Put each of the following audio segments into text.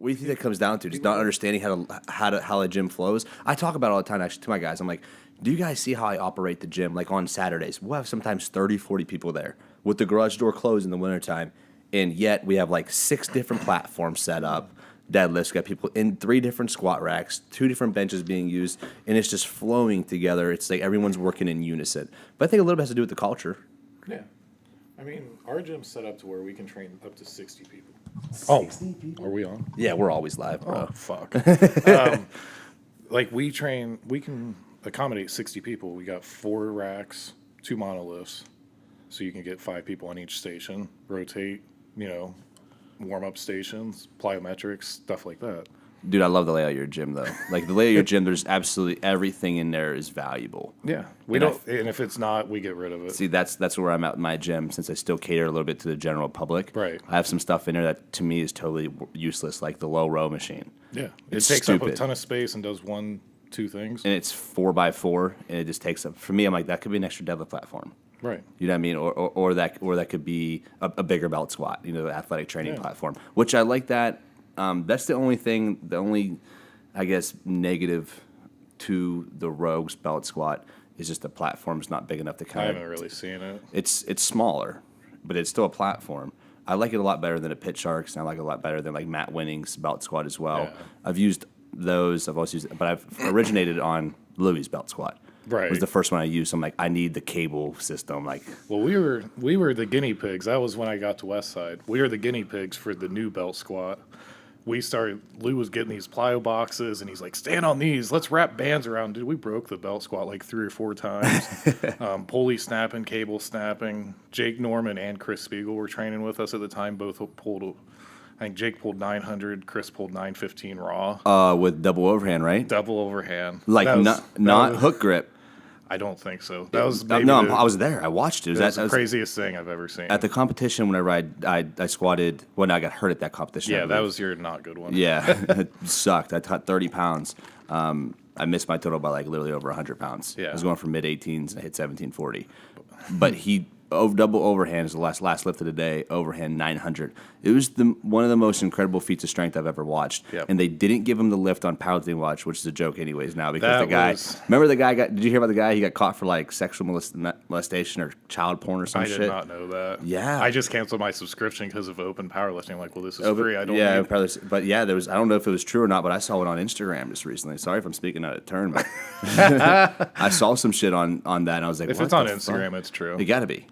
What do you think that comes down to? Just not understanding how a gym flows? I talk about it all the time, actually, to my guys. I'm like, do you guys see how I operate the gym? Like on Saturdays, we'll have sometimes 30, 40 people there with the garage door closed in the wintertime, and yet we have like 6 different platforms set up. Deadlifts, got people in 3 different squat racks, 2 different benches being used, and it's just flowing together. It's like everyone's working in unison. But I think a little bit has to do with the culture. Yeah. I mean, our gym's set up to where we can train up to 60 people. 60 people? Are we on? Yeah, we're always live, bro. Oh, fuck. Like, we can accommodate 60 people. We got 4 racks, 2 monoliths, so you can get 5 people on each station, rotate, warm-up stations, plyometrics, stuff like that. Dude, I love the layout of your gym, though. Like, the layout of your gym, there's absolutely everything in there is valuable. Yeah. And if it's not, we get rid of it. See, that's where I'm at in my gym, since I still cater a little bit to the general public. Right. I have some stuff in there that, to me, is totally useless, like the low row machine. Yeah. It's it takes stupid. up a ton of space and does 1, 2 things. And it's 4x4, and it just takes up. For me, I'm like, that could be an extra deadlift platform. Right. You know what I mean? Or that could be a bigger belt squat, the athletic training platform, which I like that. That's the only, I guess, negative to the Rogues belt squat is just the platform's not big enough to kind I of. haven't really seen it. It's smaller, but it's still a platform. I like it a lot better than a Pit Sharks, and I like it a lot better than like Matt Winning's belt squat as well. Yeah. I've used those. I've also used, but I've originated on Louis' belt squat. Right. Was the first one I used. So I'm like, I need the cable system. Like, well, we were the guinea pigs. That was when I got to Westside. We were the guinea pigs for the new belt squat. Lou was getting these plyo boxes, and he's like, stand on these. Let's wrap bands around. Dude, we broke the belt squat like 3 or 4 times. Pulley snapping, cable snapping. Jake Norman and Chris Spiegel were training with us at the time. Both pulled, I think Jake pulled 900, Chris pulled 915 raw. With double overhand, right? Double overhand. Like not hook grip. I don't think so. That was I was there. I watched it. That was the craziest thing I've ever seen. At the competition, whenever I squatted, when I got hurt at that competition. Yeah, that was your not good one. Yeah, it sucked. I taught 30 pounds. I missed my total by like literally over 100 pounds. Yeah. I was going from mid-18s and I hit 1740. But he double overhand is the last lift of the day, overhand 900. It was one of the most incredible feats of strength I've ever watched. Yep. And they didn't give him the lift on Powerlifting Watch, which is a joke anyways now, because remember the guy did you hear about the guy? He got caught for like sexual molestation or child porn or some shit? I did not know that. Yeah. I just canceled my subscription because of open powerlifting. I'm like, well, this is free. I don't need it. But yeah, I don't know if it was true or not, but I saw it on Instagram just recently. Sorry if I'm speaking out of turn, but I saw some shit on that, and I was like, if what it's on the Instagram, fuck? it's true. It got to be.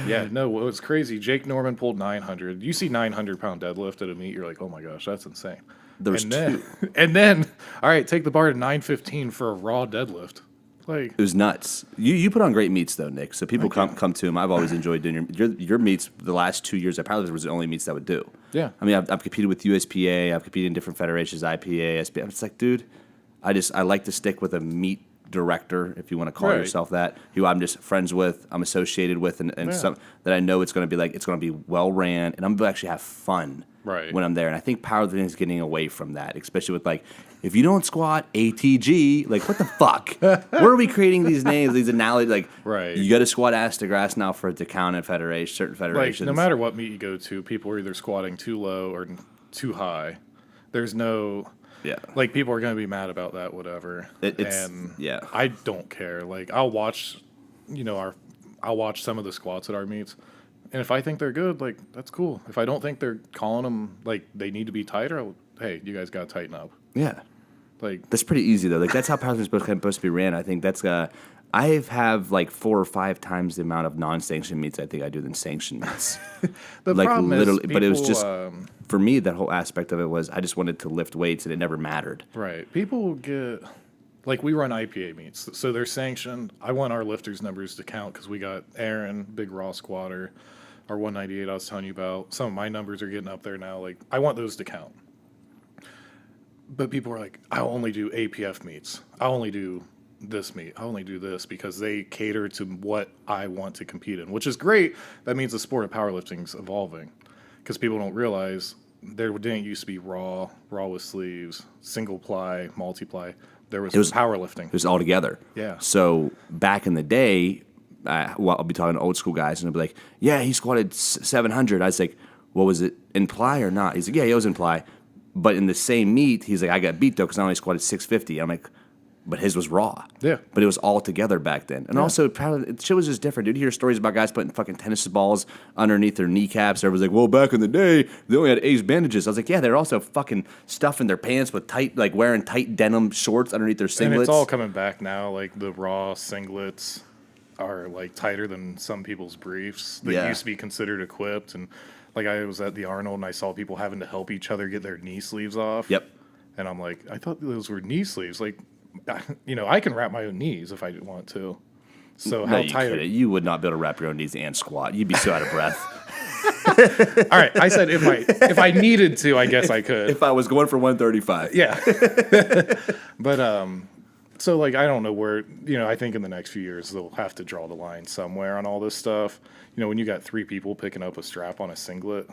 Yeah, no, it was crazy. Jake Norman pulled 900. You see 900-pound deadlift at a meet, you're like, oh my gosh, that's insane. There's two. And then, all right, take the bar to 915 for a raw deadlift. Like, it was nuts. You put on great meets though, Nick. So people come to them. I've always enjoyed doing your meets. The last 2 years, I probably was the only meets I would do. Yeah. I mean, I've competed with USPA. I've competed in different federations, IPA, SPA. It's like, dude, I like to stick with a meet director, if you want to call yourself that, who I'm just friends with, I'm associated with, and some that I know it's going to be well ran, and I'm going to actually have fun when I'm there. And I think powerlifting is getting away from that, especially with like, if you don't squat ATG, like what the fuck? Where are we creating these names, these analogies? Like, you got to squat ass to grass now for it to count at certain federations. Like, no matter what meet you go to, people are either squatting too low or too high. There's no. Yeah. Like, people are going to be mad about that, whatever. I don't care. Like, I'll watch some of the squats at our meets, and if I think they're good, like, that's cool. If I don't think they're calling them, like, they need to be tighter, hey, you guys got to tighten up. Yeah. Like, that's pretty easy, though. Like, that's how powerlifting is supposed to be ran. I think that's, I have like 4 or 5 times the amount of non-sanctioned meets I think I do than sanctioned meets. The like problem literally, is people, but it was just for me. That whole aspect of it was I just wanted to lift weights, and it never mattered. Right. People get like, we run IPA meets, so they're sanctioned. I want our lifters' numbers to count because we got Aaron, big raw squatter, our 198 I was telling you about. Some of my numbers are getting up there now. Like, I want those to count. But people are like, I'll only do APF meets. I'll only do this meet. I only do this because they cater to what I want to compete in, which is great. That means the sport of powerlifting is evolving because people don't realize there didn't used to be raw with sleeves, single ply, multiply. There was powerlifting. It was all together. Yeah. So back in the day, I'll be talking to old school guys, and they'll be like, yeah, he squatted 700. I was like, well, was it in ply or not? He's like, yeah, it was in ply. But in the same meet, he's like, I got beat though because I only squatted 650. I'm like, but his was raw. Yeah. But it was all together back then. And also, probably, shit was just different, dude. You hear stories about guys putting fucking tennis balls underneath their kneecaps. Everyone's like, well, back in the day, they only had ace bandages. I was like, yeah, they're also fucking stuffing their pants with tight, like wearing tight denim shorts underneath their singlets. And it's all coming back now. Like the raw singlets are like tighter than some people's briefs. They used to be considered equipped. And like I was at the Arnold and I saw people having to help each other get their knee sleeves off. Yep. And I'm like, I thought those were knee sleeves. Like, you know, I can wrap my own knees if I want to. So how tight? You would not be able to wrap your own knees and squat. You'd be so out of breath. All right, I said if I needed to, I guess I could. If I was going for 135. Yeah. But so like I don't know where, you know, I think in the next few years they'll have to draw the line somewhere on all this stuff. You know, when you got 3 people picking up a strap on a singlet,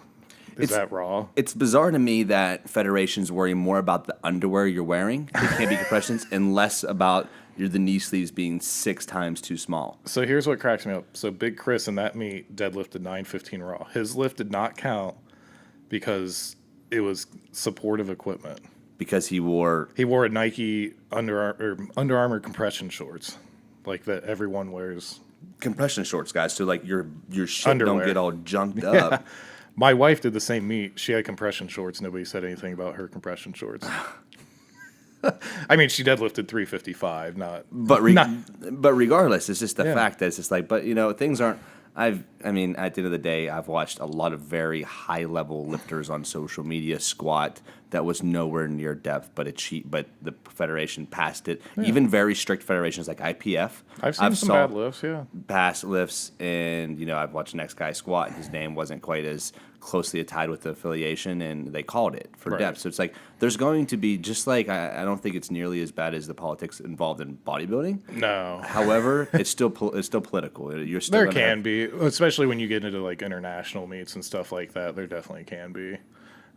is that raw? It's bizarre to me that federations worry more about the underwear you're wearing, they can't be compressions, and less about the knee sleeves being 6 times too small. So here's what cracks me up. So Big Chris in that meet deadlifted 915 raw. His lift did not count because it was supportive equipment. Because he wore a Nike Under Armour compression shorts, like that everyone wears. Compression shorts, guys. So like your shit Underwear. don't get all junked up. My wife did the same meet. She had compression shorts. Nobody said anything about her compression shorts. I mean, she deadlifted 355, But regardless, it's just the fact that it's just like, but you know, things aren't. I mean, at the end of the day, I've watched a lot of very high level lifters on social media squat that was nowhere near depth, but the federation passed it. Yeah. Even very strict federations like IPF. I've seen some bad lifts, past lifts, and you know, I've watched the next guy squat, and his name wasn't quite as closely tied with the affiliation, and they called it for depth. So it's like there's going to be, just like I don't think it's nearly as bad as the politics involved in bodybuilding. No. However, it's still political. You're still there can be, especially when you get into like international meets and stuff like that. There definitely can be.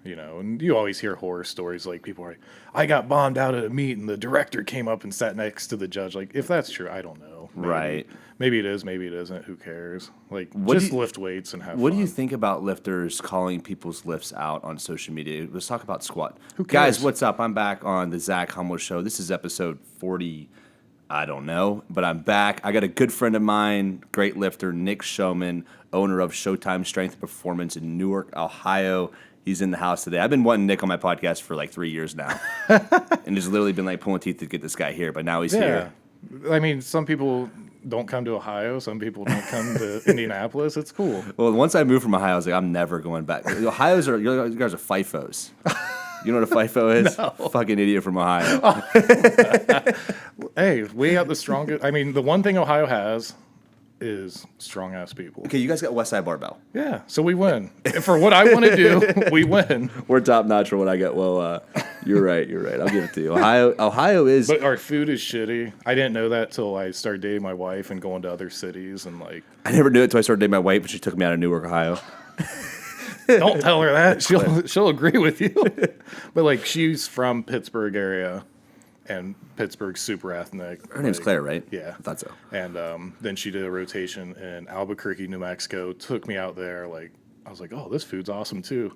You know, and you always hear horror stories like people are like, I got bombed out at a meet and the director came up and sat next to the judge. Like, if that's true, I don't know. Maybe it is, maybe it isn't. Who cares? Like, just lift weights and have fun. What do you think about lifters calling people's lifts out on social media? Let's talk about squat. Who cares? Guys, what's up? I'm back on the Zach HOMOL'S show. This is episode 40. I don't know, but I'm back. I got a good friend of mine, great lifter, Nick Showman, owner of Showtime Strength and Performance in Newark, Ohio. He's in the house today. I've been wanting Nick on my podcast for like 3 years now. And it's literally been like pulling teeth to get this guy here, but now he's here. I mean, some people don't come to Ohio. Some people don't come to Indianapolis. It's cool. Well, once I moved from Ohio, I was like, I'm never going back. You guys are FIFOs. You know what a FIFO is? No. Fucking idiot from Ohio. Hey, we got the strongest. I mean, the one thing Ohio has is strong ass people. Okay, you guys got Westside Barbell. Yeah, so we win. For what I want to do, we win. We're top notch for what I get. Well, you're right. I'll give it to you. Ohio is. But our food is shitty. I didn't know that till I started dating my wife and going to other cities and like. I never knew it until I started dating my wife, but she took me out of Newark, Ohio. Don't tell her that. She'll agree with you. But like she's from Pittsburgh area. And Pittsburgh's super ethnic. Her name's Claire, right? Yeah. I thought so. And then she did a rotation in Albuquerque, New Mexico, took me out there. Like, I was like, oh, this food's awesome, too.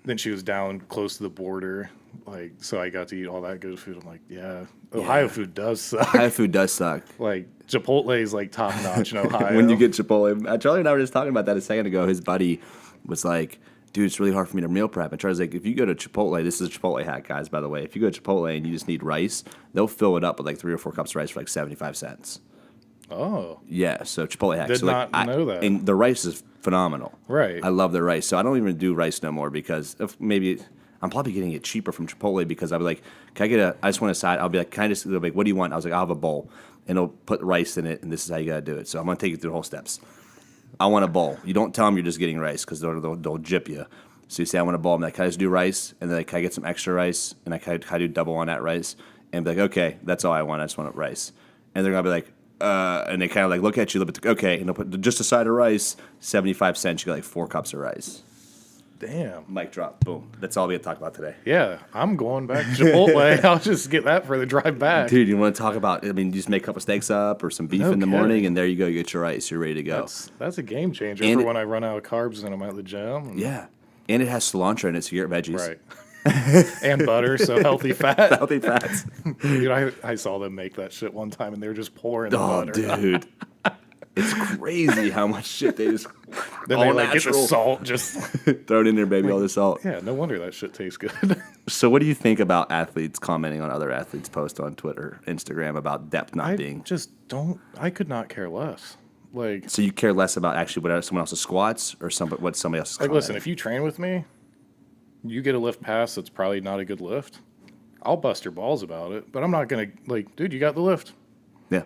Then she was down close to the border. Like, so I got to eat all that good food. I'm like, yeah, Ohio food does suck. Ohio food does suck. Like, Chipotle is, like, top-notch in Ohio. When you get Chipotle. Charlie and I were just talking about that a second ago. His buddy was like, dude, it's really hard for me to meal prep. And Charlie's like, if you go to Chipotle, this is a Chipotle hack, guys, by the way. If you go to Chipotle and you just need rice, they'll fill it up with like 3 or 4 cups of rice for like 75 cents. Oh. Yeah, so Chipotle hack. Did not know that. And the rice is phenomenal. Right. I love their rice. So I don't even do rice no more because maybe I'm probably getting it cheaper from Chipotle because I'll be like, I just want a side. I'll be like, they'll be like, what do you want? I was like, I'll have a bowl. And it'll put rice in it, and this is how you got to do it. So I'm going to take you through the whole steps. I want a bowl. You don't tell them you're just getting rice because they'll jip you. So you say, I want a bowl. I'm like, can I just do rice? And then can I get some extra rice? And I can I do double on that rice? And be like, okay, that's all I want. I just want rice. And they're going to be like, and they kind of like look at you a little bit. Okay, and they'll put just a side of rice, 75 cents. You get like 4 cups of rice. Damn. Mic drop. Boom. That's all we have to talk about today. Yeah, I'm going back to Chipotle. I'll just get that for the drive back. Dude, you want to talk about, you just make a couple steaks up or some beef in the morning, and there you go. You get your rice. You're ready to go. That's a game changer for when I run out of carbs and I'm at the gym. Yeah. And it has cilantro in it, so you get veggies. Right. and butter, so healthy fat. Healthy fats. Dude, I saw them make that shit one time, and they were just pouring the Oh, butter. dude. It's crazy how much shit they just Then all they like get the natural. salt, just Throw it in there, baby, all the salt. yeah. No wonder that shit tastes good. So what do you think about athletes commenting on other athletes' posts on Twitter, Instagram about depth not I being? just don't. I could not care less. Like, So you care less about actually what someone else's squats or what somebody else's listen, commenting? if you train with me, you get a lift pass that's probably not a good lift. I'll bust your balls about it, but I'm not gonna like, dude, you got the lift. Yeah.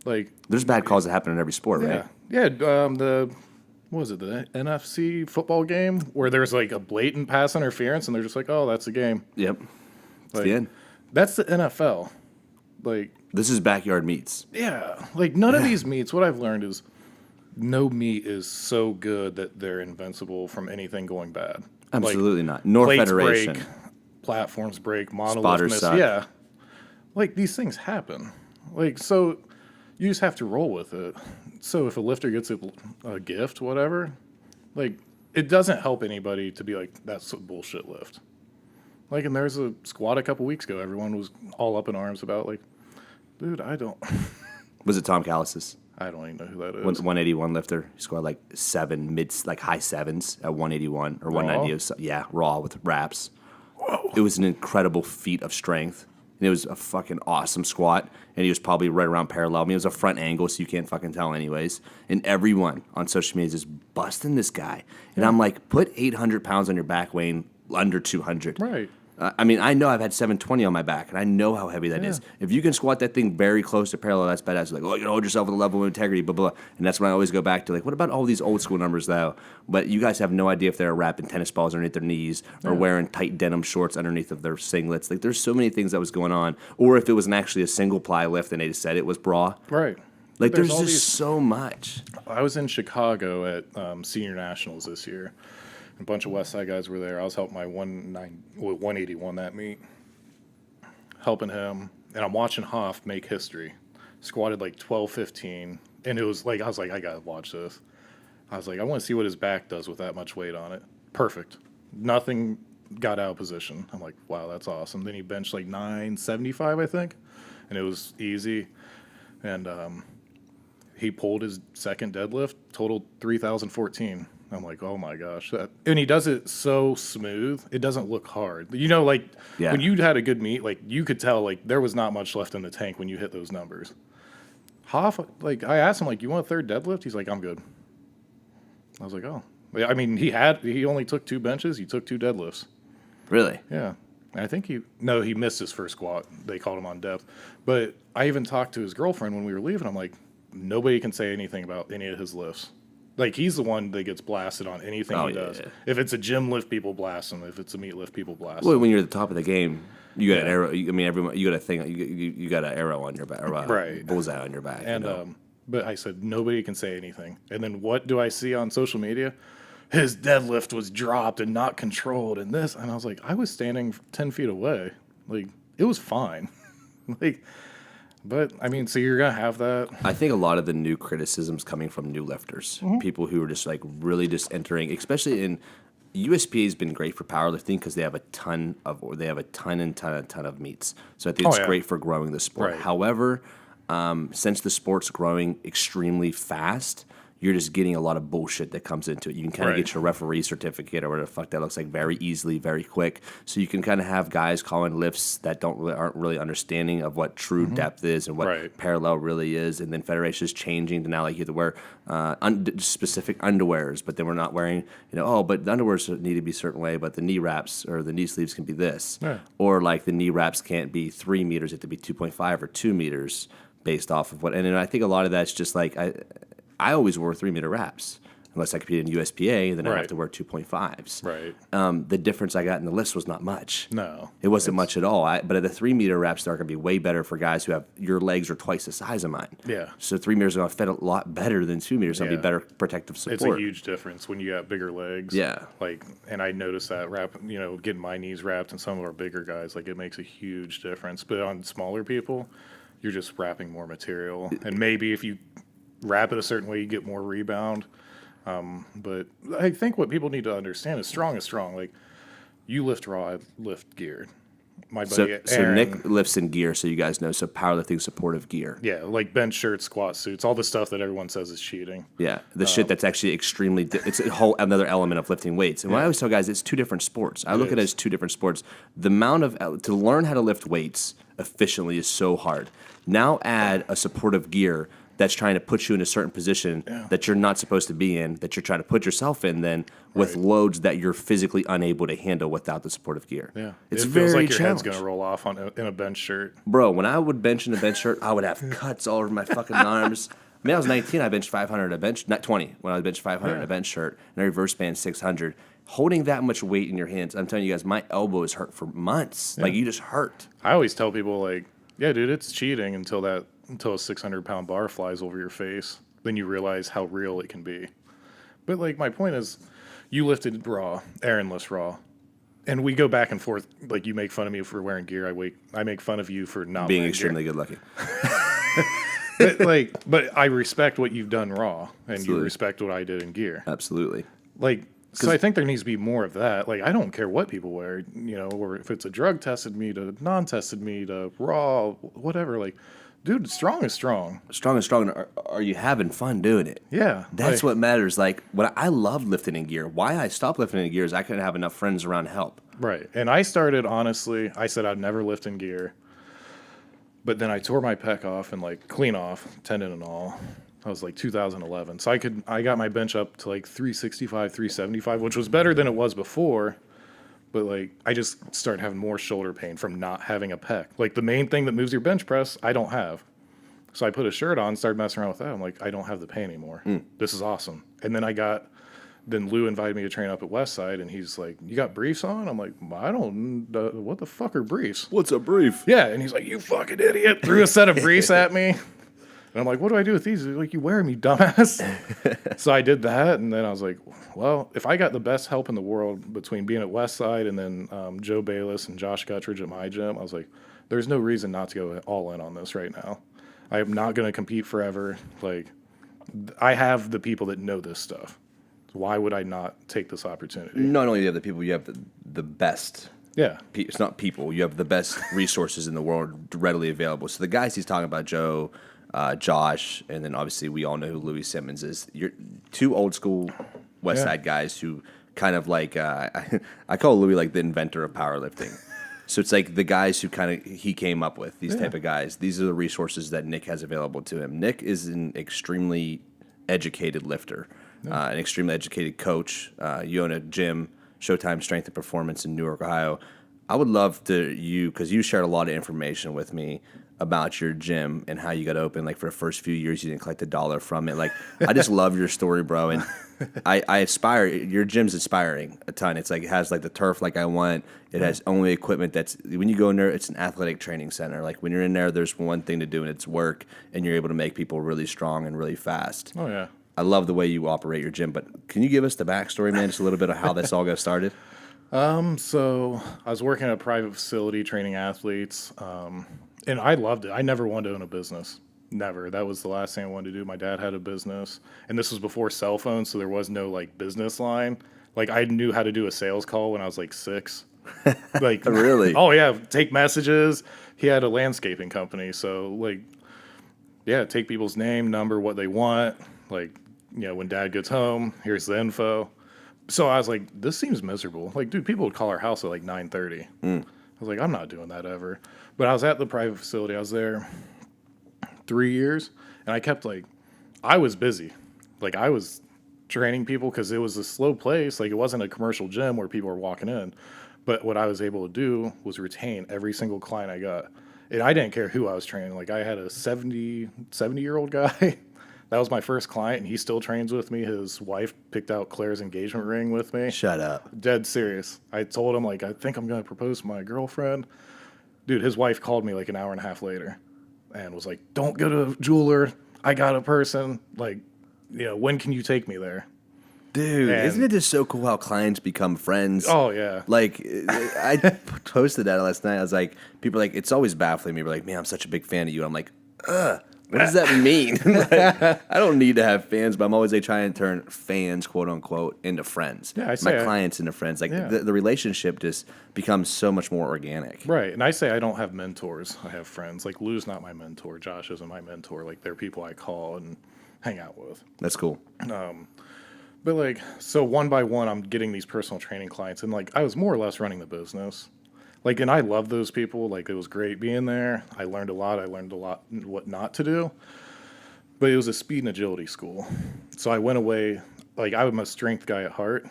Like, There's bad calls that happen in every sport, right? yeah. The what was it, the NFC football game where there's like a blatant pass interference, and they're just like, oh, that's a game. Yep. It's Like, the end. That's the NFL. Like, This is backyard meets. yeah, like none of these meets. What I've learned is no meet is so good that they're invincible from anything going bad. Absolutely not. Nor Plates federation. break, platforms break, monolith Spotters miss. suck. Yeah, like these things happen. Like, so you just have to roll with it. So if a lifter gets a gift, whatever, like it doesn't help anybody to be like, that's a bullshit lift. Like, and there's a squat a couple weeks ago. Everyone was all up in arms about like, dude, I don't Was it Tom Callis's? even know who that is. 181 lifter. He scored like high sevens at 181 or 190. It was, yeah, raw with wraps. Whoa. It was an incredible feat of strength. And it was a fucking awesome squat. And he was probably right around parallel. I mean, it was a front angle, so you can't fucking tell anyways. And everyone on social media is just busting this guy. And I'm like, put 800 pounds on your back weighing under 200. Right. I mean, I know I've had 720 on my back, and I know how heavy that is. If you can squat that thing very close to parallel, that's badass. Like, oh, you hold yourself with a level of integrity, blah, blah. And that's when I always go back to, like, what about all these old school numbers, though? But you guys have no idea if they're wrapping tennis balls underneath their knees or wearing tight denim shorts underneath of their singlets. Like, there's so many things that was going on. Or if it was actually a single ply lift and they just said it was bra. Right. Like, there's all just so much. I was in Chicago at Senior Nationals this year. A bunch of West Side guys were there. I was helping my 181 that meet, helping him, and I'm watching Hoff make history. Squatted like 12-15, and it was like, I was like, I gotta watch this. I was like, I want to see what his back does with that much weight on it. Perfect. Nothing got out of position. I'm like, wow, that's awesome. Then he benched like 975, I think, and it was easy. And he pulled his second deadlift, totaled 3,014. I'm like, oh my gosh. And he does it so smooth. It doesn't look hard. You know, like when you had a good meet, like you could tell like there was not much left in the tank when you hit those numbers. Hoff, like I asked him, like, you want a third deadlift? He's like, I'm good. I was like, oh. I mean, he only took 2 benches. He took 2 deadlifts. Really? Yeah. And I think he missed his first squat. They called him on depth. But I even talked to his girlfriend when we were leaving. I'm like, nobody can say anything about any of his lifts. Like, he's the one that gets blasted on anything he does. Yeah. If it's a gym lift, people blast him. If it's a meet lift, people blast him. Well, when you're at the top of the game, you got an arrow. I mean, everyone, you got a thing. You got an arrow on your back, or a bullseye on your back. And you know? But I said nobody can say anything. And then what do I see on social media? His deadlift was dropped and not controlled, and this. And I was like, I was standing 10 feet away. Like, it was fine. Like. But, I mean, so you're going to have that. I think a lot of the new criticisms coming from new lifters, people who are just like really just entering, especially in USPA has been great for powerlifting because they have a ton of meets. So I think it's great for growing the sport. Right. However, since the sport's growing extremely fast, you're just getting a lot of bullshit that comes into it. You can kind of get your referee certificate or whatever the fuck that looks like very easily, very quick. So you can kind of have guys calling lifts that aren't really understanding of what true depth is and what parallel really is. And then federations changing to now like you have to wear specific underwears, but then we're not wearing, but the underwears need to be a certain way, but the knee wraps or the knee sleeves can be this. Yeah. Or like the knee wraps can't be 3 meters, it have to be 2.5 or 2 meters based off of what. And I think a lot of that's just like, I always wore 3 meter wraps unless I competed in USPA, then I have to wear 2.5s. Right. The difference I got in the lifts was not much. No. It wasn't much at all. But at the 3 meter wraps, they're going to be way better for guys who have your legs are twice the size of mine. Yeah. So 3 meters are going to fit a lot better than 2 meters. It'll be better protective support. It's a huge difference when you got bigger legs. Yeah. Like, and I noticed that getting my knees wrapped and some of our bigger guys, like it makes a huge difference. But on smaller people, you're just wrapping more material. And maybe if you wrap it a certain way, you get more rebound. But I think what people need to understand is strong is strong. Like, You lift raw, I lift gear. My So, buddy so Aaron, Nick lifts in gear, so you guys know. So powerlifting supportive gear. yeah, like bench shirts, squat suits, all the stuff that everyone says is cheating. Yeah, the shit that's actually extremely. It's a whole another element of lifting weights. And what I Yeah. always tell guys, it's two different sports. I look at it is. as two different sports. The amount of to learn how to lift weights efficiently is so hard. Now add a supportive gear that's trying to put you in a certain position that you're not supposed to be in, that you're trying to put yourself in, then with loads that you're physically unable to handle without the supportive gear. Yeah, It's it very feels like your head's challenging. gonna roll off in a bench shirt. Bro, when I would bench in a bench shirt, I would have cuts all over my fucking arms. I mean, I was 19, I benched 500 at a bench, not 20, when I was benched 500 at a bench shirt, and I reverse band 600. Holding that much weight in your hands, I'm telling you guys, my elbows hurt for months. Like, you just hurt. I always tell people like, yeah, dude, it's cheating until a 600-pound bar flies over your face. Then you realize how real it can be. But like, my point is, you lifted raw, Aaron lifts raw, and we go back and forth. Like, you make fun of me for wearing gear. I make fun of you for not Being wearing extremely gear. good looking. But I respect what you've done raw, and Absolutely. you respect what I did in gear. Absolutely. Like, so I think there needs to be more of that. Like, I don't care what people wear, you know, or if it's a drug tested meat, a non-tested meat, a raw, whatever. Like, dude, strong is strong. Strong and strong. Are you having fun doing it? Yeah, That's like, what matters. Like, what I love lifting in gear. Why I stopped lifting in gear is I couldn't have enough friends around to help. right. And I started, honestly, I said I'd never lift in gear. But then I tore my pec off and like clean off, tendon and all. That was like 2011. So I got my bench up to like 365, 375, which was better than it was before. But like, I just started having more shoulder pain from not having a pec. Like, the main thing that moves your bench press, I don't have. So I put a shirt on, started messing around with that. I'm like, I don't have the pain anymore. This is awesome. And then then Lou invited me to train up at Westside, and he's like, you got briefs on? I'm like, I don't, what the fuck are briefs? What's a brief? Yeah, and he's like, you fucking idiot. Threw a set of briefs at me. And I'm like, what do I do with these? He's like, you wear them, you dumbass. So I did that, and then I was like, well, if I got the best help in the world between being at Westside and then Joe Bayless and Josh Guttridge at my gym, I was like, there's no reason not to go all in on this right now. I am not going to compete forever. Like, I have the people that know this stuff. Why would I not take this opportunity? Not only do you have the people, you have the best. Yeah. It's not people. You have the best resources in the world readily available. So the guys he's talking about, Joe, Josh, and then obviously we all know who Louis Simmons is. You're two old school West Side guys who kind of like, I call Louis like the inventor of powerlifting. So it's like the guys who he came up with, these type of guys. These are the resources that Nick has available to him. Nick is an extremely educated lifter, an extremely educated coach. You own a gym, Showtime Strength and Performance in Newark, Ohio. I would love because you shared a lot of information with me about your gym and how you got open. Like, for the first few years, you didn't collect $1 from it. Like, I just love your story, bro. And I aspire. Your gym's inspiring a ton. It's like, it has like the turf like I want. It has only equipment that's, when you go in there, it's an athletic training center. Like, when you're in there, there's one thing to do, and it's work, and you're able to make people really strong and really fast. Oh, yeah. I love the way you operate your gym, but can you give us the backstory, man, just a little bit of how this all got started? So I was working at a private facility training athletes, and I loved it. I never wanted to own a business. Never. That was the last thing I wanted to do. My dad had a business, and this was before cell phones, so there was no like business line. Like, I knew how to do a sales call when I was like 6. Like, Really? Oh yeah, take messages. He had a landscaping company, so like, yeah, take people's name, number, what they want. Like, you know, when dad gets home, here's the info. So I was like, this seems miserable. Like, dude, people would call our house at like 9:30. I was like, I'm not doing that ever. But I was at the private facility. I was there 3 years, and I kept like, I was busy. Like, I was training people because it was a slow place. Like, it wasn't a commercial gym where people were walking in. But what I was able to do was retain every single client I got. And I didn't care who I was training. Like, I had a 70-year-old guy. That was my first client, and he still trains with me. His wife picked out Claire's engagement ring with me. Shut up. Dead serious. I told him, like, I think I'm going to propose to my girlfriend. Dude, his wife called me like an hour and a half later and was like, don't go to a jeweler. I got a person. Like, you know, when can you take me there? Dude, And- isn't it just so cool how clients become friends? Oh, yeah. Like, I posted that last night. I was like, people are like, it's always baffling me. We're like, man, I'm such a big fan of you. I'm like, What does that mean? Like, I don't need to have fans, but I'm always like trying to turn fans, quote unquote, into friends. Yeah, my clients into friends. Like the relationship just becomes so much more organic. Right. And I say I don't have mentors. I have friends. Like Lou's not my mentor. Josh isn't my mentor. Like they're people I call and hang out with. That's cool. But like, so one by one, I'm getting these personal training clients, and like I was more or less running the business. Like, and I love those people. Like, it was great being there. I learned a lot. I learned a lot what not to do. But it was a speed and agility school. So I went away. Like, I'm a strength guy at heart.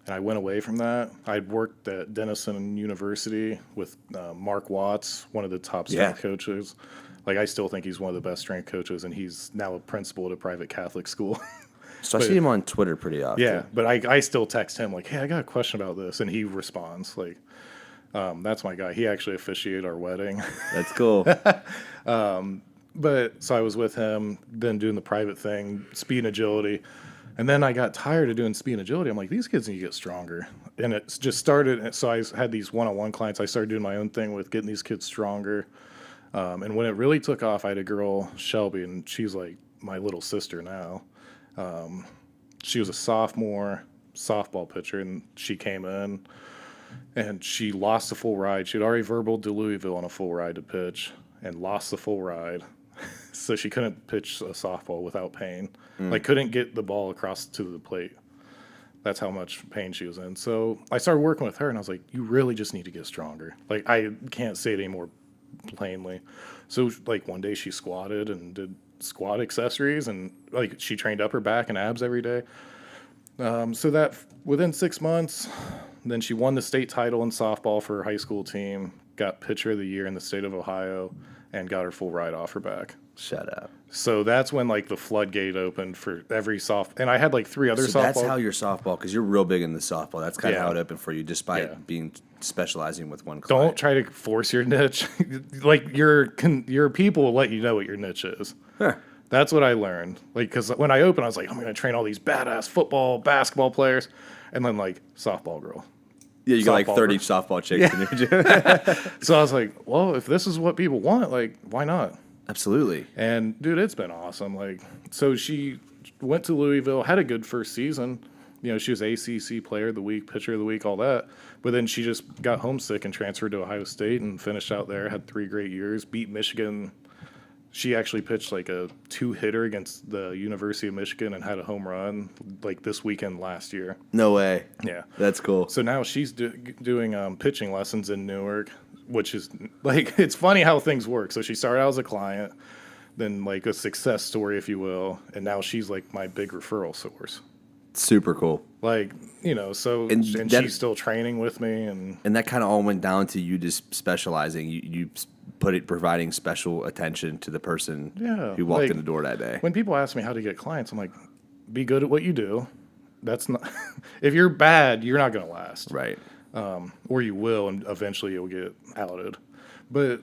And I went away from that. I'd worked at Denison University with Mark Watts, one of the top strength coaches. Like, I still think he's one of the best strength coaches. And he's now a principal at a private Catholic school. So I see him on Twitter pretty often. Yeah, but I still text him, like, hey, I got a question about this. And he responds, like... that's my guy. He actually officiated our wedding. That's cool. But so I was with him, then doing the private thing, speed and agility. And then I got tired of doing speed and agility. I'm like, these kids need to get stronger. And it just started. So I had these one-on-one clients. I started doing my own thing with getting these kids stronger. And when it really took off, I had a girl, Shelby, and she's like my little sister now. She was a sophomore softball pitcher, and she came in. And she lost the full ride. She'd already verbal to Louisville on a full ride to pitch and lost the full ride. So she couldn't pitch a softball without pain. Like, couldn't get the ball across to the plate. That's how much pain she was in. So I started working with her, and I was like, you really just need to get stronger. Like, I can't say it any more plainly. So, like, one day she squatted and did squat accessories, and, like, she trained upper back and abs every day. So that within 6 months... Then she won the state title in softball for her high school team, got pitcher of the year in the state of Ohio, and got her full ride off her back. Shut up. So that's when, like, the floodgate opened for every and I had, like, 3 other softball. That's how your softball, because you're real big in the softball. That's kind of how it opened for you, just by being specializing with one client. Don't try to force your niche. Like, your people will let you know what your niche is. Huh. That's what I learned. Like, because when I opened, I was like, I'm going to train all these badass football, basketball players. And then, like, softball girl. Yeah, you got like 30 softball chicks in your gym. So I was like, well, if this is what people want, like, why not? Absolutely. And, dude, it's been awesome. Like, so she went to Louisville, had a good first season. You know, she was ACC player of the week, pitcher of the week, all that. But then she just got homesick and transferred to Ohio State and finished out there, had 3 great years, beat Michigan. She actually pitched like a 2-hitter against the University of Michigan and had a home run like this weekend last year. No way. Yeah. That's cool. So now she's doing pitching lessons in Newark, which is like, it's funny how things work. So she started out as a client, then like a success story, if you will. And now she's like my big referral source. Super cool. Like, you know, so and she's still training with me. And that kind of all went down to you just specializing. You providing special attention to the person who walked in the door that day. When people ask me how to get clients, I'm like, be good at what you do. That's not if you're bad, you're not going to last. Right. Or you will, and eventually you'll get outed. But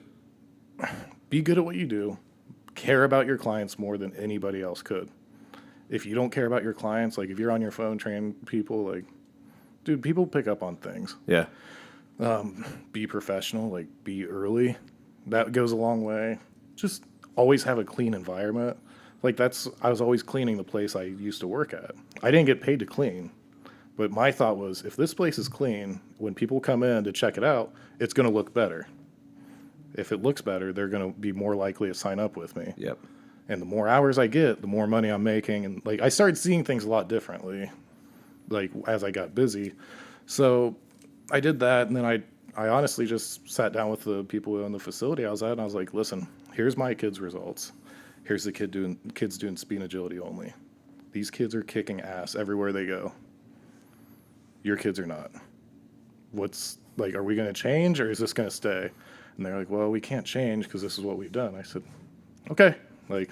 be good at what you do. Care about your clients more than anybody else could. If you don't care about your clients, like if you're on your phone training people, like, dude, people pick up on things. Yeah. Be professional, like be early. That goes a long way. Just always have a clean environment. Like I was always cleaning the place I used to work at. I didn't get paid to clean. But my thought was, if this place is clean, when people come in to check it out, it's going to look better. If it looks better, they're going to be more likely to sign up with me. Yep. And the more hours I get, the more money I'm making. And like I started seeing things a lot differently, like as I got busy. So I did that, and then I honestly just sat down with the people in the facility I was at, and I was like, listen, here's my kids' results. Here's the kids doing speed and agility only. These kids are kicking ass everywhere they go. Your kids are not. Are we going to change, or is this going to stay? And they're like, well, we can't change because this is what we've done. I said, okay. Like,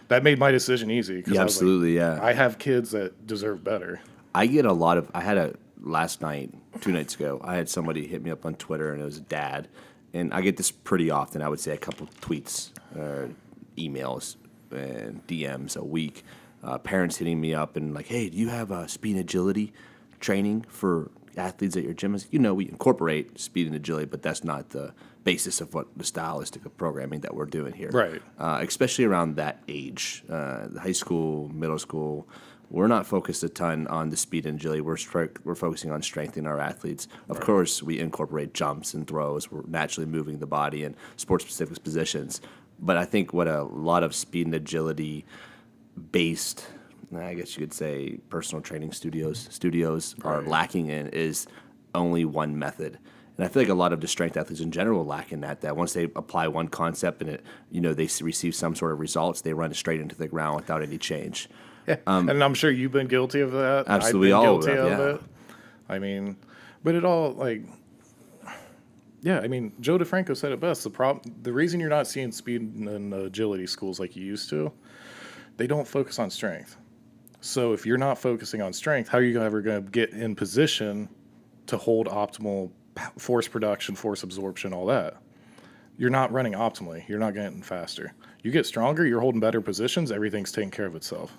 that made my decision easy. Yeah, absolutely, I have kids that deserve better. I had last night, 2 nights ago, I had somebody hit me up on Twitter, and it was a dad. And I get this pretty often. I would say a couple tweets, emails, and DMs a week. Parents hitting me up and like, hey, do you have speed and agility training for athletes at your gym? Is, we incorporate speed and agility, but that's not the basis of what the stylistic of programming that we're doing here. Right. Especially around that age, high school, middle school. We're not focused a ton on the speed and agility. We're focusing on strengthening our athletes. Of course, we incorporate jumps and throws. We're naturally moving the body in sports-specific positions. But I think what a lot of speed and agility based, I guess you could say, personal training studios are lacking in is only one method. And I feel like a lot of the strength athletes in general lack in that once they apply one concept and they receive some sort of results, they run straight into the ground without any change. Yeah. And I'm sure you've been guilty of that. Absolutely, I've been all guilty of it. I mean, but it all Joe DeFranco said it best. The reason you're not seeing speed and agility schools like you used to, they don't focus on strength. So if you're not focusing on strength, how are you ever going to get in position to hold optimal force production, force absorption, all that? You're not running optimally. You're not getting faster. You get stronger, you're holding better positions, everything's taking care of itself.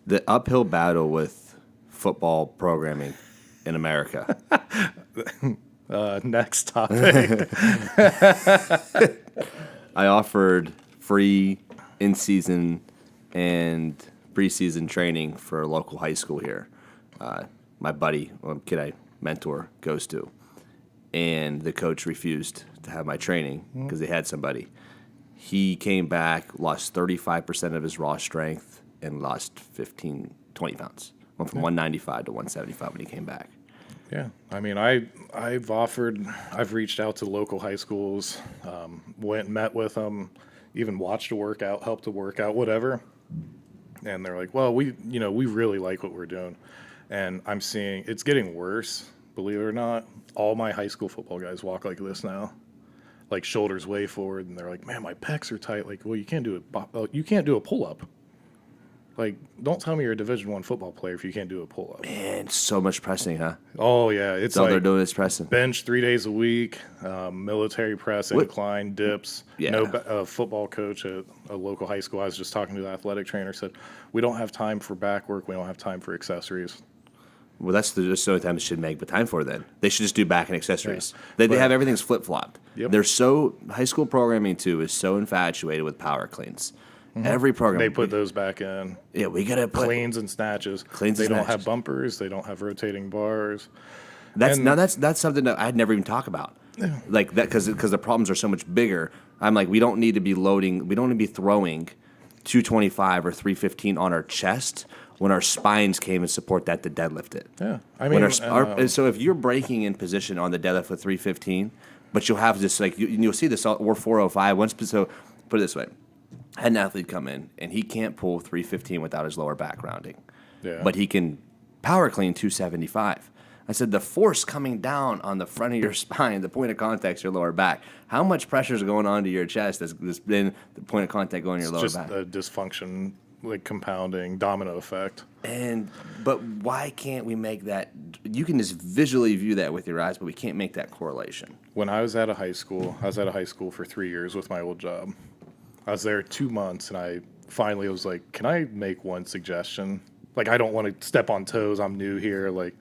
The uphill battle with football programming in America. Next topic. I offered free in-season and preseason training for a local high school here. My buddy, kid I mentor, goes to. And the coach refused to have my training because they had somebody. He came back, lost 35% of his raw strength, and lost 20 pounds. Went from 195 to 175 when he came back. Yeah, I mean, I've reached out to local high schools, went and met with them, even watched a workout, helped a workout, whatever. And they're like, well, we really like what we're doing. And I'm seeing it's getting worse, believe it or not. All my high school football guys walk like this now, like shoulders way forward, and they're like, man, my pecs are tight. Like, well, you can't do a pull-up. Like, don't tell me you're a Division I football player if you can't do a pull-up. Man, so much pressing, huh? Oh, yeah. It's all like they're doing is pressing. Bench 3 days a week, military press, incline, dips. Yeah. No football coach at a local high school I was just talking to the athletic trainer said, we don't have time for back work. We don't have time for accessories. Well, that's the only time they should make the time for then. They should just do back and accessories. Yeah. They have everything's flip-flopped. Yep. High school programming, too, is so infatuated with power cleans. Mm-hmm. Every program. They put those back in. Yeah, we got to put cleans and snatches. They don't have bumpers. They don't have rotating bars. That's something that I'd never even talk about. Yeah. Like that because the problems are so much bigger. I'm like, we don't need to be loading. We don't need to be throwing 225 or 315 on our chest when our spines came and support that to deadlift it. Yeah, I mean, so if you're breaking in position on the deadlift with 315, but you'll have this like you'll see this or 405 so put it this way. I had an athlete come in, and he can't pull 315 without his lower back rounding. Yeah. But he can power clean 275. I said, the force coming down on the front of your spine, the point of contact is your lower back. How much pressure is going onto your chest that's been the point of contact going to your lower back? Just a dysfunction, like compounding, domino effect. But why can't we make that? You can just visually view that with your eyes, but we can't make that correlation. When I was at a high school for 3 years with my old job. I was there 2 months, and I finally was like, can I make one suggestion? Like, I don't want to step on toes. I'm new here. Like,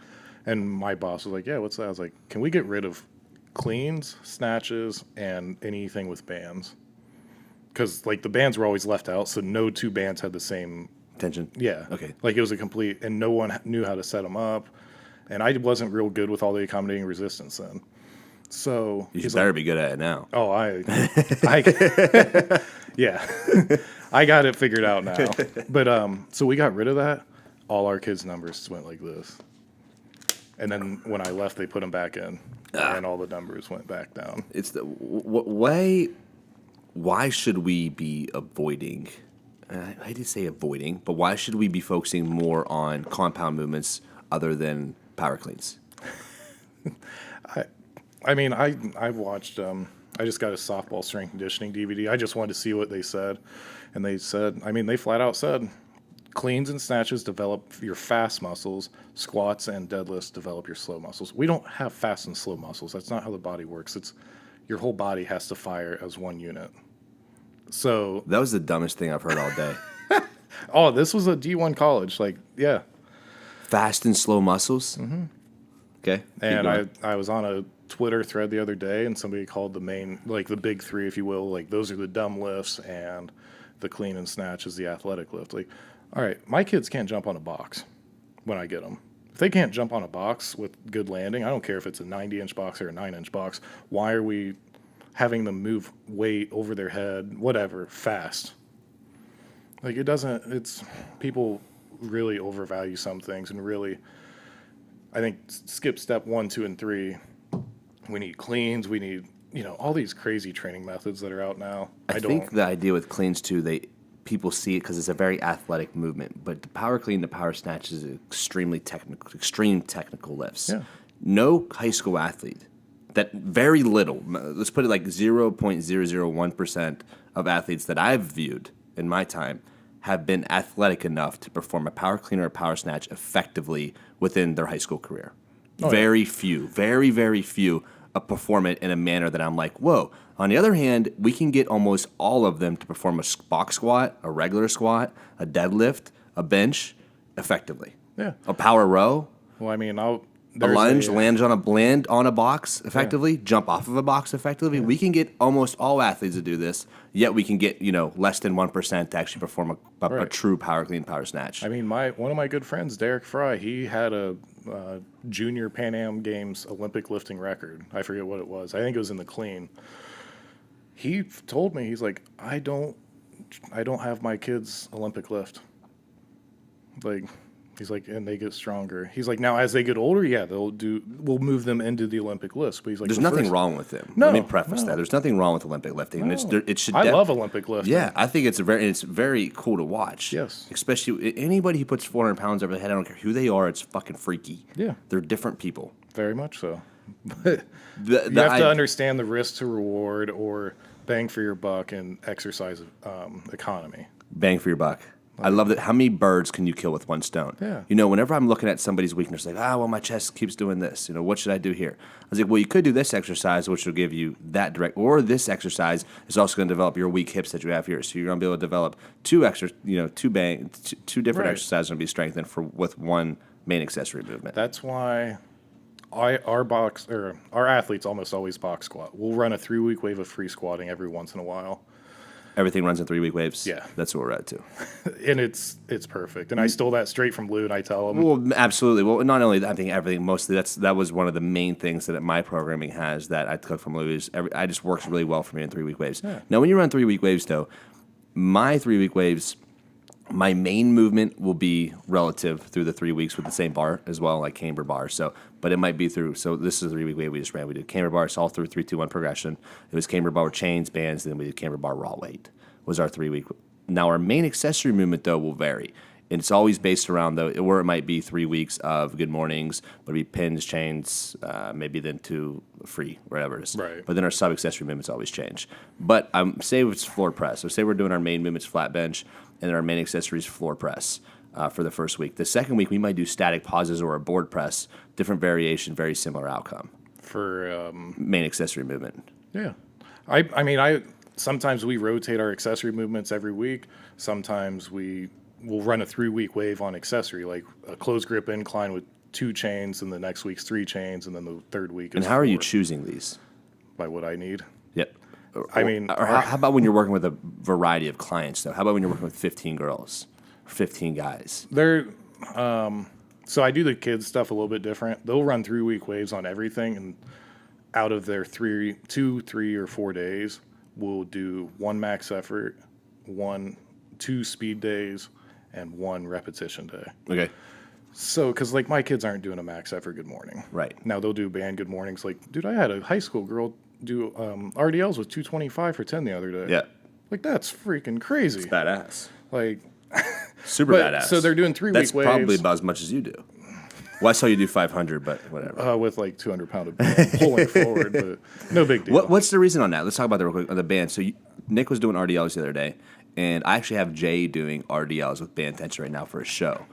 and my boss was like, yeah, what's that? I was like, can we get rid of cleans, snatches, and anything with bands? Because, like, the bands were always left out, so no two bands had the same tension. Yeah. Okay. Like, it was a complete, and no one knew how to set them up. And I wasn't real good with all the accommodating resistance then. So you better be good at it now. Oh, yeah, I got it figured out now. But so we got rid of that. All our kids' numbers went like this, and then when I left, they put them back in, and all the numbers went back down. It's the way. Why should we be avoiding? I did say avoiding, but why should we be focusing more on compound movements other than power cleans? I mean, I've watched. I just got a softball strength conditioning DVD. I just wanted to see what they said, and they said, I mean, they flat out said, cleans and snatches develop your fast muscles. Squats and deadlifts develop your slow muscles. We don't have fast and slow muscles. That's not how the body works. It's your whole body has to fire as one unit. So that was the dumbest thing I've heard all day. Oh, this was a D1 college. Like, yeah. Fast and slow muscles? Mm-hmm. Okay. And I was on a Twitter thread the other day, and somebody called the main, like the big three, if you will, like those are the dumb lifts, and the clean and snatch is the athletic lift. Like, all right, my kids can't jump on a box when I get them. If they can't jump on a box with good landing, I don't care if it's a 90-inch box or a 9-inch box. Why are we having them move weight over their head, whatever, fast? Like, it doesn't, it's, people really overvalue some things and really, I think, skip step 1, 2, and 3. We need cleans, we need, all these crazy training methods that are out now. I think the idea with cleans too, people see it because it's a very athletic movement, but the power clean, the power snatch is extreme technical lifts. Yeah. No high school athlete, that very little, let's put it like 0.001% of athletes that I've viewed in my time have been athletic enough to perform a power clean or a power snatch effectively within their high school career. Very few, very, very few perform it in a manner that I'm like, whoa. On the other hand, we can get almost all of them to perform a box squat, a regular squat, a deadlift, a bench effectively. Yeah. A power row. Well, I mean, A lunge, land on a box effectively, jump off of a box effectively. We can get almost all athletes to do this, yet we can get, less than 1% to actually perform a true power clean, power snatch. I mean, one of my good friends, Derek Fry, he had a junior Pan Am Games Olympic lifting record. I forget what it was. I think it was in the clean. He told me, he's like, I don't have my kids Olympic lift. Like, he's like, and they get stronger. He's like, now as they get older, yeah, we'll move them into the Olympic list. But he's like, there's nothing wrong with them. No, Let me preface that. There's nothing wrong with Olympic lifting. No. It should. I love Olympic lifting. Yeah, I think it's very cool to watch. Yes. Especially anybody who puts 400 pounds over the head. I don't care who they are. It's fucking freaky. Yeah. They're different people. Very much so. But you have to understand the risk to reward or bang for your buck and exercise economy. Bang for your buck. I love that. How many birds can you kill with one stone? Yeah. Whenever I'm looking at somebody's weakness, like, my chest keeps doing this. What should I do here? I was like, well, you could do this exercise, which will give you that direct, or this exercise is also going to develop your weak hips that you have here. So you're going to be able to develop two different exercises and be strengthened with one main accessory movement. That's why our athletes almost always box squat. We'll run a 3-week wave of free squatting every once in a while. Everything runs in 3-week waves. Yeah, that's what we're at too, and it's perfect. And I stole that straight from Lou, and I tell him. Well, absolutely. Well, not only that, I think everything. Mostly, that was one of the main things that my programming has that I took from Lou. I just works really well for me in 3-week waves. Yeah. Now, when you run 3-week waves, though, my 3-week waves, my main movement will be relative through the 3 weeks with the same bar as well, like camber bar. But it might be through. So this is a 3-week wave we just ran. We did camber bars all through 3, 2, 1 progression. It was camber bar with chains, bands, then we did camber bar raw weight. Was our 3-week. Now our main accessory movement though will vary. And it's always based around where it might be 3 weeks of good mornings, but it'd be pins, chains, maybe then 2 free, wherever it is. Right. But then our sub accessory movements always change. But say it's floor press. So say we're doing our main movements flat bench, and then our main accessories floor press for the first week. The second week we might do static pauses or a board press, different variation, very similar outcome for main accessory movement. Yeah, sometimes we rotate our accessory movements every week. Sometimes we'll run a 3-week wave on accessory, like a closed grip incline with 2 chains, and the next week's 3 chains, and then the third week is And how 4. are you choosing these? By what I need. Yep. How about when you're working with a variety of clients, though? How about when you're working with 15 girls, 15 guys? So I do the kids stuff a little bit different. They'll run 3-week waves on everything, and out of their 2, 3, or 4 days, we'll do 1 max effort, 2 speed days, and 1 repetition day. Okay. So, because like my kids aren't doing a max effort good morning. Right. Now they'll do band good mornings. Like, dude, I had a high school girl do RDLs with 225 for 10 the other day. Yeah. Like, that's freaking crazy. It's badass. Like, super badass. So they're doing 3-week waves. That's probably about as much as you do. Well, I saw you do 500, but whatever. With like 200-pound pulling forward, but no big deal. What's the reason on that? Let's talk about that real quick on the band. So Nick was doing RDLs the other day, and I actually have Jay doing RDLs with band tension right now for a show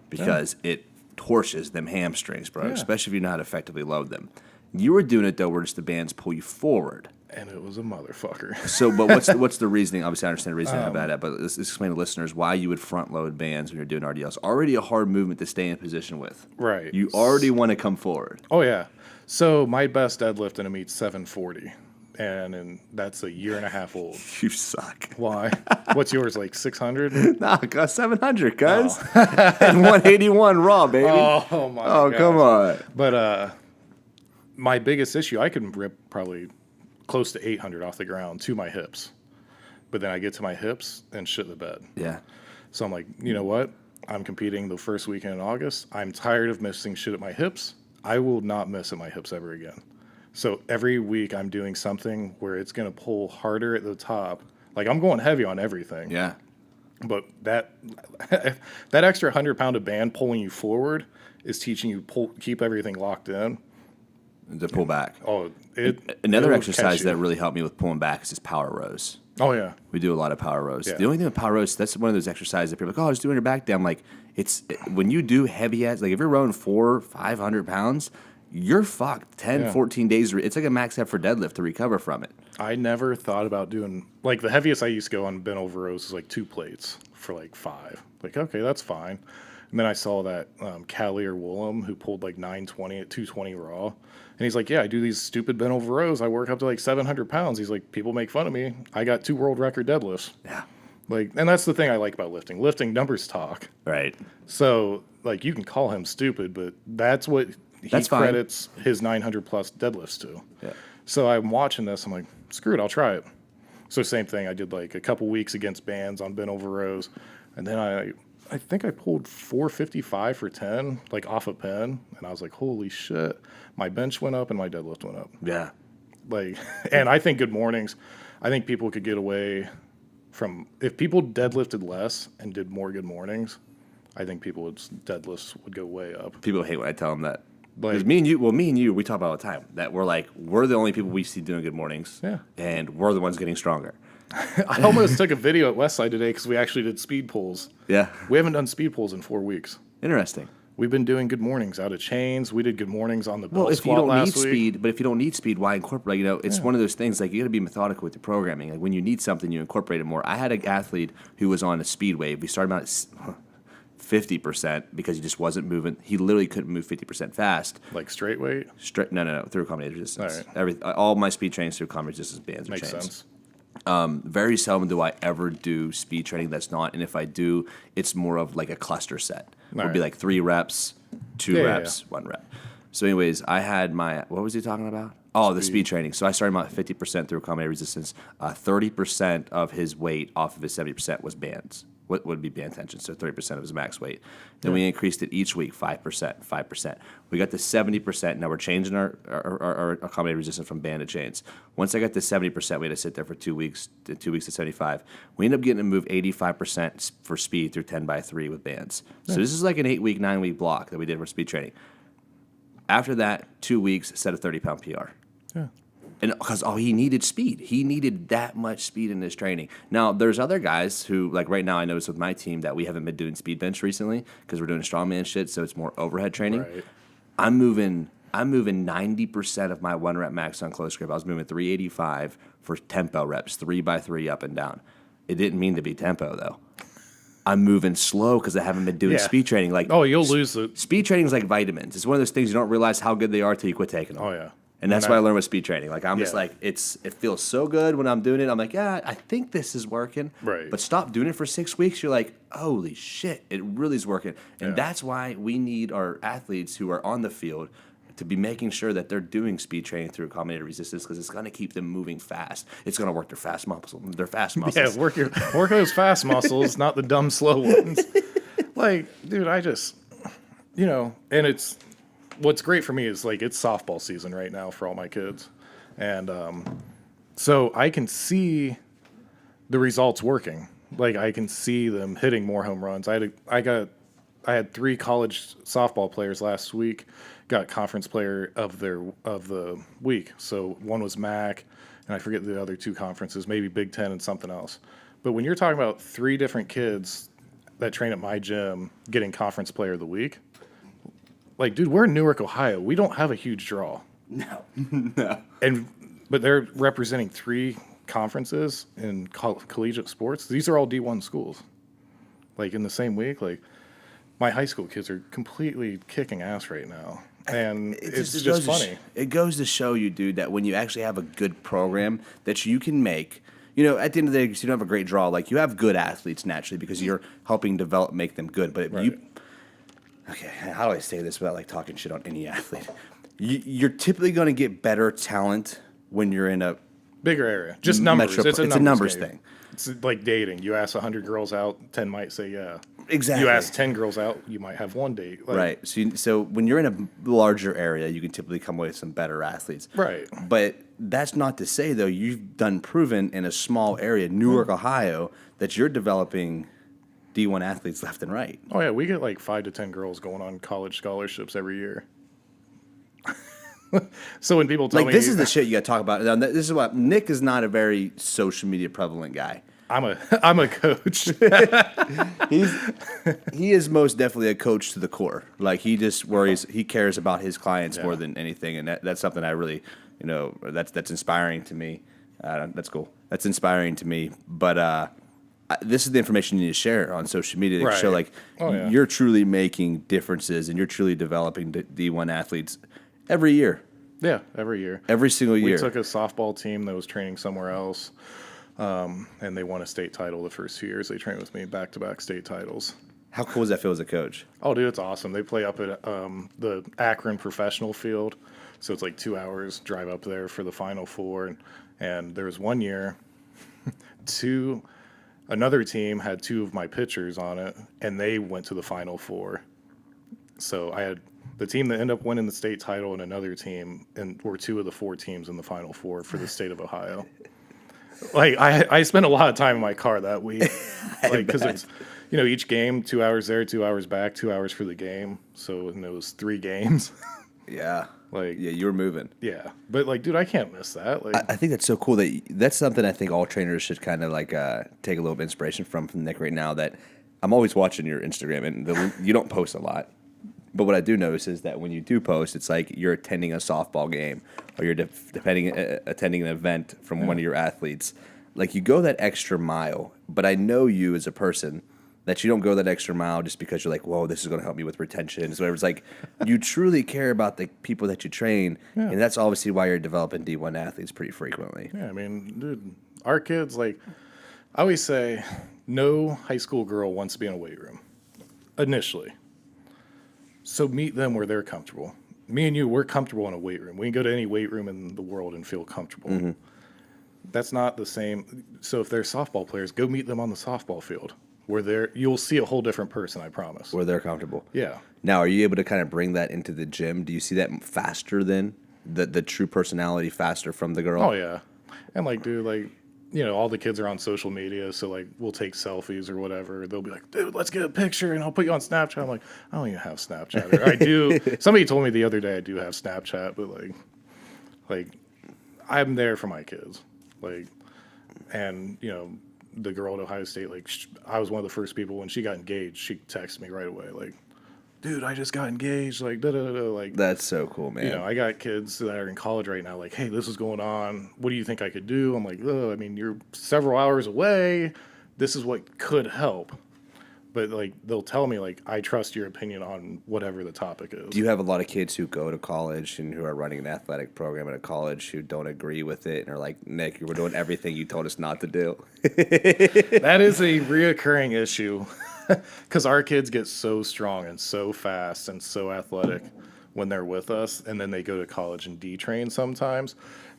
because it torches them hamstrings, bro, especially if you know how to effectively load them. You were doing it, though, where just the bands pull you forward. And it was a motherfucker. So, but what's the reasoning? Obviously, I understand the reasoning about it, but let's explain to listeners why you would front load bands when you're doing RDLs. Already a hard movement to stay in position with. Right. You already want to come forward. Oh, yeah. So my best deadlift in a meet's 740. And that's a year and a half old. You suck. Why? What's yours, like 600? Nah, I got 700, cuz. And 181 raw, baby. Oh, my God. Oh, come on. But my biggest issue, I can rip probably close to 800 off the ground to my hips. But then I get to my hips and shit the bed. Yeah. So I'm like, you know what? I'm competing the first weekend in August. I'm tired of missing shit at my hips. I will not miss at my hips ever again. So every week I'm doing something where it's going to pull harder at the top. Like I'm going heavy on everything. Yeah. But that extra 100-pound of band pulling you forward is teaching you keep everything locked in. To pull back. Oh, another exercise that really helped me with pulling back is just power rows. Oh, yeah. We do a lot of power rows. Yeah. The only thing with power rows, that's one of those exercises that people are like, oh, just doing your back down. Like, when you do heavy ass, like if you're rowing 400-500 pounds, you're fucked 10, 14 days. It's like a max step for deadlift to recover from it. I never thought about doing, like the heaviest I used to go on bent over rows is like 2 plates for like 5. Like, okay, that's fine. And then I saw that Callie or Woolham who pulled like 920 at 220 raw. And he's like, yeah, I do these stupid bent over rows. I work up to like 700 pounds. He's like, people make fun of me. I got 2 world record deadlifts. Yeah. Like, and that's the thing I like about lifting. Lifting numbers talk. Right. So, like, you can call him stupid, but that's what he credits his 900 plus deadlifts to. Yeah. So I'm watching this. I'm like, screw it, I'll try it. So same thing. I did like a couple weeks against bands on bent over rows. And then I think I pulled 455 for 10, like off a pen. And I was like, holy shit. My bench went up and my deadlift went up. Yeah. Like, and I think good mornings, I think people could get away from, if people deadlifted less and did more good mornings, I think deadlifts would go way up. People hate when I tell them that. Because Like, me and you, we talk about it all the time. That we're the only people we see doing good mornings. Yeah. And we're the ones getting stronger. I almost took a video at Westside today because we actually did speed pulls. Yeah. We haven't done speed pulls in 4 weeks. Interesting. We've been doing good mornings out of chains. We did good mornings on the belt Well, if you squat don't need last week. speed, but if you don't need speed, why incorporate? It's one of those things, like, you got to be methodical with the programming. Like, when you need something, you incorporate it more. I had an athlete who was on a speed wave. We started him out at 50% because he just wasn't moving. He literally couldn't move 50% fast. Like straight weight? No, through accommodated resistance. All right. All my speed trainings through accommodated resistance bands or Makes chains. sense. Very seldom do I ever do speed training that's not, and if I do, it's more of like a cluster set. It would be like 3 reps, 2 reps, 1 rep. So anyways, I had what was he talking about? Oh, the speed training. So I started him out 50% through accommodated resistance. 30% of his weight off of his 70% was bands. What would be band tension? So 30% of his max weight. Then we increased it each week, 5%. We got to 70%. Now we're changing our accommodated resistance from band to chains. Once I got to 70%, we had to sit there for 2 weeks, 2 weeks to 75. We ended up getting to move 85% for speed through 10x3 with bands. So this is like an 8-week, 9-week block that we did for speed training. After that, 2 weeks, set a 30-pound PR. Yeah. And because he needed speed. He needed that much speed in his training. Now, there's other guys who, like right now, I noticed with my team that we haven't been doing speed bench recently because we're doing strongman shit, so it's more overhead training. Right. I'm moving 90% of my 1 rep max on close grip. I was moving 385 for tempo reps, 3x3 up and down. It didn't mean to be tempo, though. I'm moving slow because I haven't been doing speed training. Like, you'll lose it. Speed training is like vitamins. It's one of those things you don't realize how good they are till you quit taking them. Oh, yeah. And that's what I learned with speed training. Like, I'm just like, it feels so good when I'm doing it. I'm like, yeah, I think this is working. Right. But stop doing it for 6 weeks. You're like, holy shit, it really is working. And that's why we need our athletes who are on the field to be making sure that they're doing speed training through accommodated resistance because it's going to keep them moving fast. It's going to work their fast muscles. Yeah, work those fast muscles, not the dumb slow ones. Like, dude, I just, and it's, what's great for me is like it's softball season right now for all my kids. And so I can see the results working. Like I can see them hitting more home runs. I had 3 college softball players last week got conference player of the week. So one was MAC, and I forget the other 2 conferences, maybe Big Ten and something else. But when you're talking about 3 different kids that train at my gym getting conference player of the week, like, dude, we're in Newark, Ohio. We don't have a huge draw. No. And but they're representing 3 conferences in collegiate sports. These are all D1 schools. Like in the same week, like my high school kids are completely kicking ass right now. And it's just funny. It goes to show you, dude, that when you actually have a good program that you can make, you know, at the end of the day, because you don't have a great draw, like you have good athletes naturally because you're helping develop, make them good. But if you, okay, how do I say this without like talking shit on any athlete? You're typically going to get better talent when you're in a bigger area. Just numbers. It's a numbers thing. It's like dating. You ask 100 girls out, 10 might say yeah. Exactly. You ask 10 girls out, you might have 1 date. Like, right. So when you're in a larger area, you can typically come away with some better athletes. Right. But that's not to say, though, you've done proven in a small area, Newark, Ohio, that you're developing D1 athletes left and right. Oh, yeah. We get like 5 to 10 girls going on college scholarships every year. So when people tell me... Like, this is the shit you got to talk about. Now, this is what... Nick is not a very social media prevalent guy. I'm a coach. He is most definitely a coach to the core. Like, he just worries... He cares about his clients more than anything, and that's something I really... You know, that's inspiring to me. That's cool. That's inspiring to me. But this is the information you need to share on social media to show, like, you're truly making differences and you're truly developing D1 athletes every year. Yeah, every year. Every single year. We took a softball team that was training somewhere else, and they won a state title the first 2 years. They trained with me, back-to-back state titles. How cool does that feel as a coach? Oh, dude, it's awesome. They play up at the Akron professional field, so it's like 2 hours drive up there for the Final Four. And there was 1 year, another team had 2 of my pitchers on it, and they went to the Final Four. So I had the team that ended up winning the state title and another team, and were 2 of the 4 teams in the Final Four for the state of Ohio. Like, I spent a lot of time in my car that week, like, because it's, you know, each game 2 hours there, 2 hours back, 2 hours for the game. So and it was 3 games. Yeah. Like, yeah, you were moving. Yeah, but like, dude, I can't miss that. Like, I think that's so cool that's something I think all trainers should kind of like take a little bit of inspiration from Nick right now. That I'm always watching your Instagram, and you don't post a lot. But what I do notice is that when you do post, it's like you're attending a softball game or you're attending an event from one of your athletes. Like, you go that extra mile. But I know you as a person that you don't go that extra mile just because you're like, whoa, this is going to help me with retention. So it's like you truly care about the people that you train. Yeah. And that's obviously why you're developing D1 athletes pretty frequently. Yeah, I mean, dude, our kids, like, I always say no high school girl wants to be in a weight room initially. So meet them where they're comfortable. Me and you, we're comfortable in a weight room. We can go to any weight room in the world and feel comfortable. Mm-hmm. That's not the same. So if they're softball players, go meet them on the softball field where you'll see a whole different person, I promise. Where they're comfortable. Yeah. Now, are you able to kind of bring that into the gym? Do you see that faster than the true personality faster from the girl? Oh, yeah. And, like, dude, like, you know, all the kids are on social media, so, like, we'll take selfies or whatever. They'll be like, dude, let's get a picture, and I'll put you on Snapchat. I'm like, I don't even have Snapchat. Or I do. Somebody told me the other day I do have Snapchat, but, like, I'm there for my kids. Like, and, you know, the girl at Ohio State, like, I was one of the first people when she got engaged. She texted me right away, like, dude, I just got engaged, like, da-da-da-da, like. That's so cool, man. You know, I got kids that are in college right now, like, hey, this is going on. What do you think I could do? I'm like, oh, I mean, you're several hours away. This is what could help. But, like, they'll tell me, like, I trust your opinion on whatever the topic is. Do you have a lot of kids who go to college and who are running an athletic program at a college who don't agree with it and are like, Nick, you were doing everything you told us not to do? That is a reoccurring issue. Because our kids get so strong and so fast and so athletic when they're with us, and then they go to college and detrain sometimes.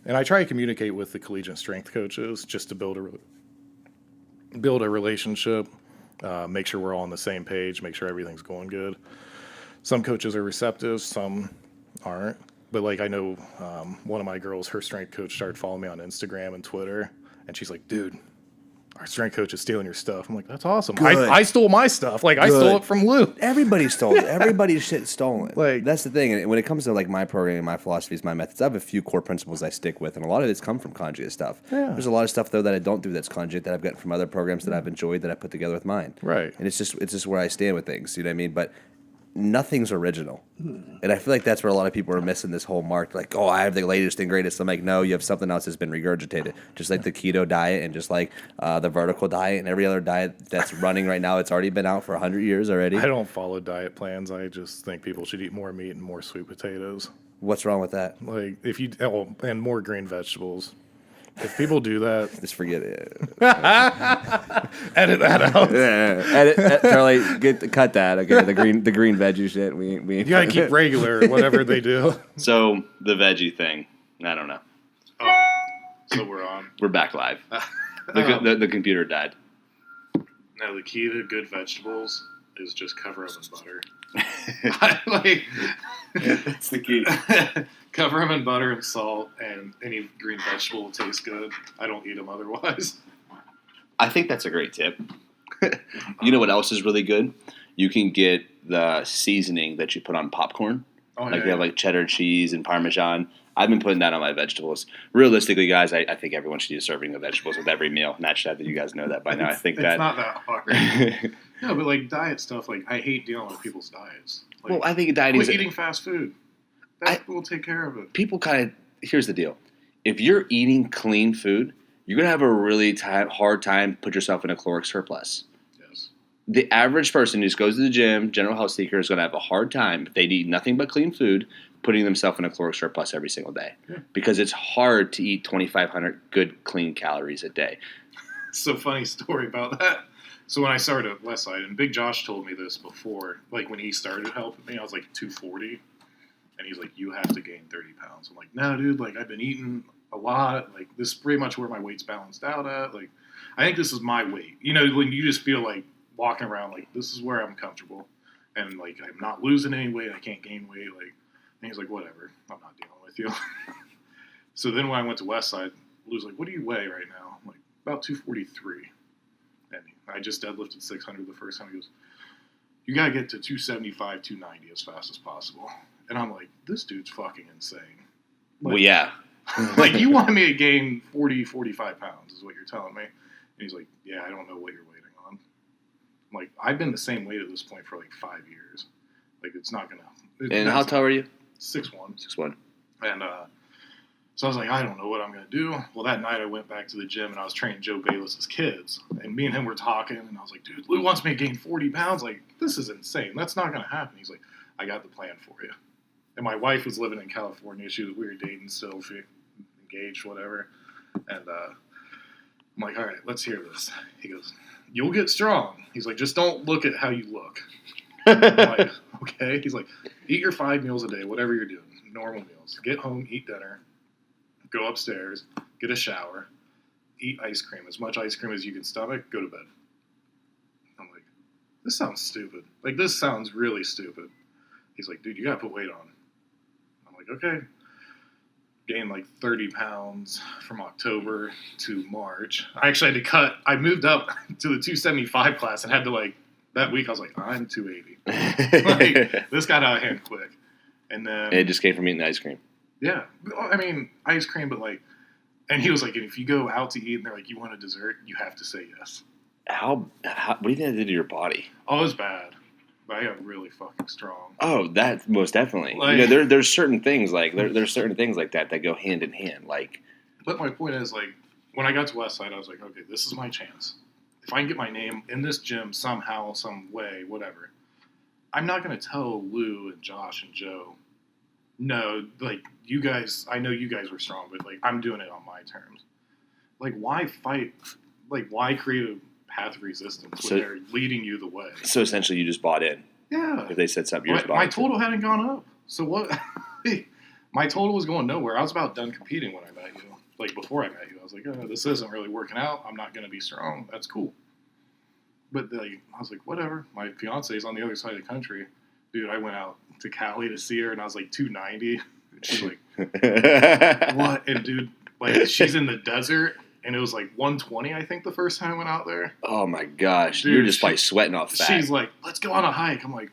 And I try to communicate with the collegiate strength coaches just to build a relationship, make sure we're all on the same page, make sure everything's going good. Some coaches are receptive, some aren't. But, like, I know one of my girls, her strength coach started following me on Instagram and Twitter, and she's like, dude, our strength coach is stealing your stuff. I'm like, that's awesome. I stole my stuff. Like, I stole it from Lou. Everybody stole it. Everybody's shit stolen. Like, that's the thing. And when it comes to, like, my program, my philosophies, my methods, I have a few core principles I stick with, and a lot of it's come from conjugate stuff. Yeah. There's a lot of stuff, though, that I don't do that's conjugate that I've gotten from other programs that I've enjoyed that I put together with mine. Right. And it's just where I stand with things. You know what I mean? But nothing's original. And I feel like that's where a lot of people are missing this whole mark. Like, oh, I have the latest and greatest. I'm like, no, you have something else that's been regurgitated. Just like the keto diet and just like the vertical diet and every other diet that's running right now. It's already been out for 100 years already. I don't follow diet plans. I just think people should eat more meat and more sweet potatoes. What's wrong with that? Like, if you, and more green vegetables. If people do that, Just forget it. edit that out. Edit, Charlie, cut that. Okay, the green veggie shit. We You gotta keep regular, whatever they do. So the veggie thing, I don't know. Oh, so we're on. We're back live. The computer died. No, the key to good vegetables is just cover them in butter. That's the key. Cover them in butter and salt, and any green vegetable will taste good. I don't eat them otherwise. I think that's a great tip. You know what else is really good? You can get the seasoning that you put on popcorn. Oh, They have like cheddar cheese and Parmesan. I've been putting that on my vegetables. Realistically, guys, I think everyone should eat a serving of vegetables with every meal. Not sure that you guys know that by now. I think it's not that hard. No, but like diet stuff, like I hate dealing with people's diets. Like, well, I think dieting is eating fast food. That will take care of it. People kind of here's the deal: if you're eating clean food, you're gonna have a really hard time put yourself in a caloric surplus. Yes. The average person who just goes to the gym, general health seeker, is gonna have a hard time if they eat nothing but clean food, putting themselves in a caloric surplus every single day. Yeah. Because it's hard to eat 2,500 good clean calories a day. So funny story about that. So when I started at Westside, and Big Josh told me this before, like when he started helping me, I was like 240. And he's like, you have to gain 30 pounds. I'm like, no, dude, like I've been eating a lot. Like this is pretty much where my weight's balanced out at. Like I think this is my weight. You know, when you just feel like walking around, like this is where I'm comfortable. And like I'm not losing any weight. I can't gain weight. Like, and he's like, whatever. I'm not dealing with you. So then when I went to Westside, Lou's like, what do you weigh right now? I'm like, about 243. And I just deadlifted 600 the first time. He goes, you got to get to 275, 290 as fast as possible. And I'm like, this dude's fucking insane. Like, Well, yeah. like, you want me to gain 40, 45 pounds is what you're telling me. And he's like, yeah, I don't know what you're waiting on. I'm like, I've been the same weight at this point for like 5 years. Like, it's not going to. And how tall are you? 6'1". 6'1". And so I was like, I don't know what I'm going to do. Well, that night I went back to the gym and I was training Joe Bayless's kids. And me and him were talking. And I was like, dude, Lou wants me to gain 40 pounds. Like, this is insane. That's not going to happen. He's like, I got the plan for you. And my wife was living in California. We were dating still, engaged, whatever. And I'm like, all right, let's hear this. He goes, you'll get strong. He's like, just don't look at how you look. I'm like, okay. He's like, eat your 5 meals a day, whatever you're doing, normal meals. Get home, eat dinner, go upstairs, get a shower, eat ice cream, as much ice cream as you can stomach, go to bed. I'm like, this sounds stupid. Like, this sounds really stupid. He's like, dude, you got to put weight on. I'm like, okay. Gained like 30 pounds from October to March. I actually had to cut. I moved up to the 275 class and had to like, that week I was like, I'm 280. Like, this got out of hand quick. And then. It just came from eating ice cream. Yeah. I mean, ice cream, but like, and he was like, if you go out to eat and they're like, you want a dessert, you have to say yes. How what do you think that did to your body? Oh, it was bad. But I got really fucking strong. Oh, that most definitely. Like, you know, there's certain things like there's certain things like that go hand in hand. Like, but my point is, like, when I got to Westside, I was like, okay, this is my chance. If I can get my name in this gym somehow, some way, whatever, I'm not going to tell Lou and Josh and Joe, no, like, you guys, I know you guys were strong, but, like, I'm doing it on my terms. Like, why fight? Like, why create a path of resistance when they're leading you the way? So essentially, you just bought in. Yeah. If they said something, you just bought my in. total hadn't gone up. So what? My total was going nowhere. I was about done competing when I met you. Like, before I met you, I was like, oh, this isn't really working out. I'm not going to be strong. That's cool. But like, I was like, whatever. My fiance's on the other side of the country. Dude, I went out to Cali to see her, and I was like 290. She's like, what? And dude, like, she's in the desert, and it was like 120, I think, the first time I went out there. Oh my gosh, dude, you're just probably sweating off fat. She's like, let's go on a hike. I'm like,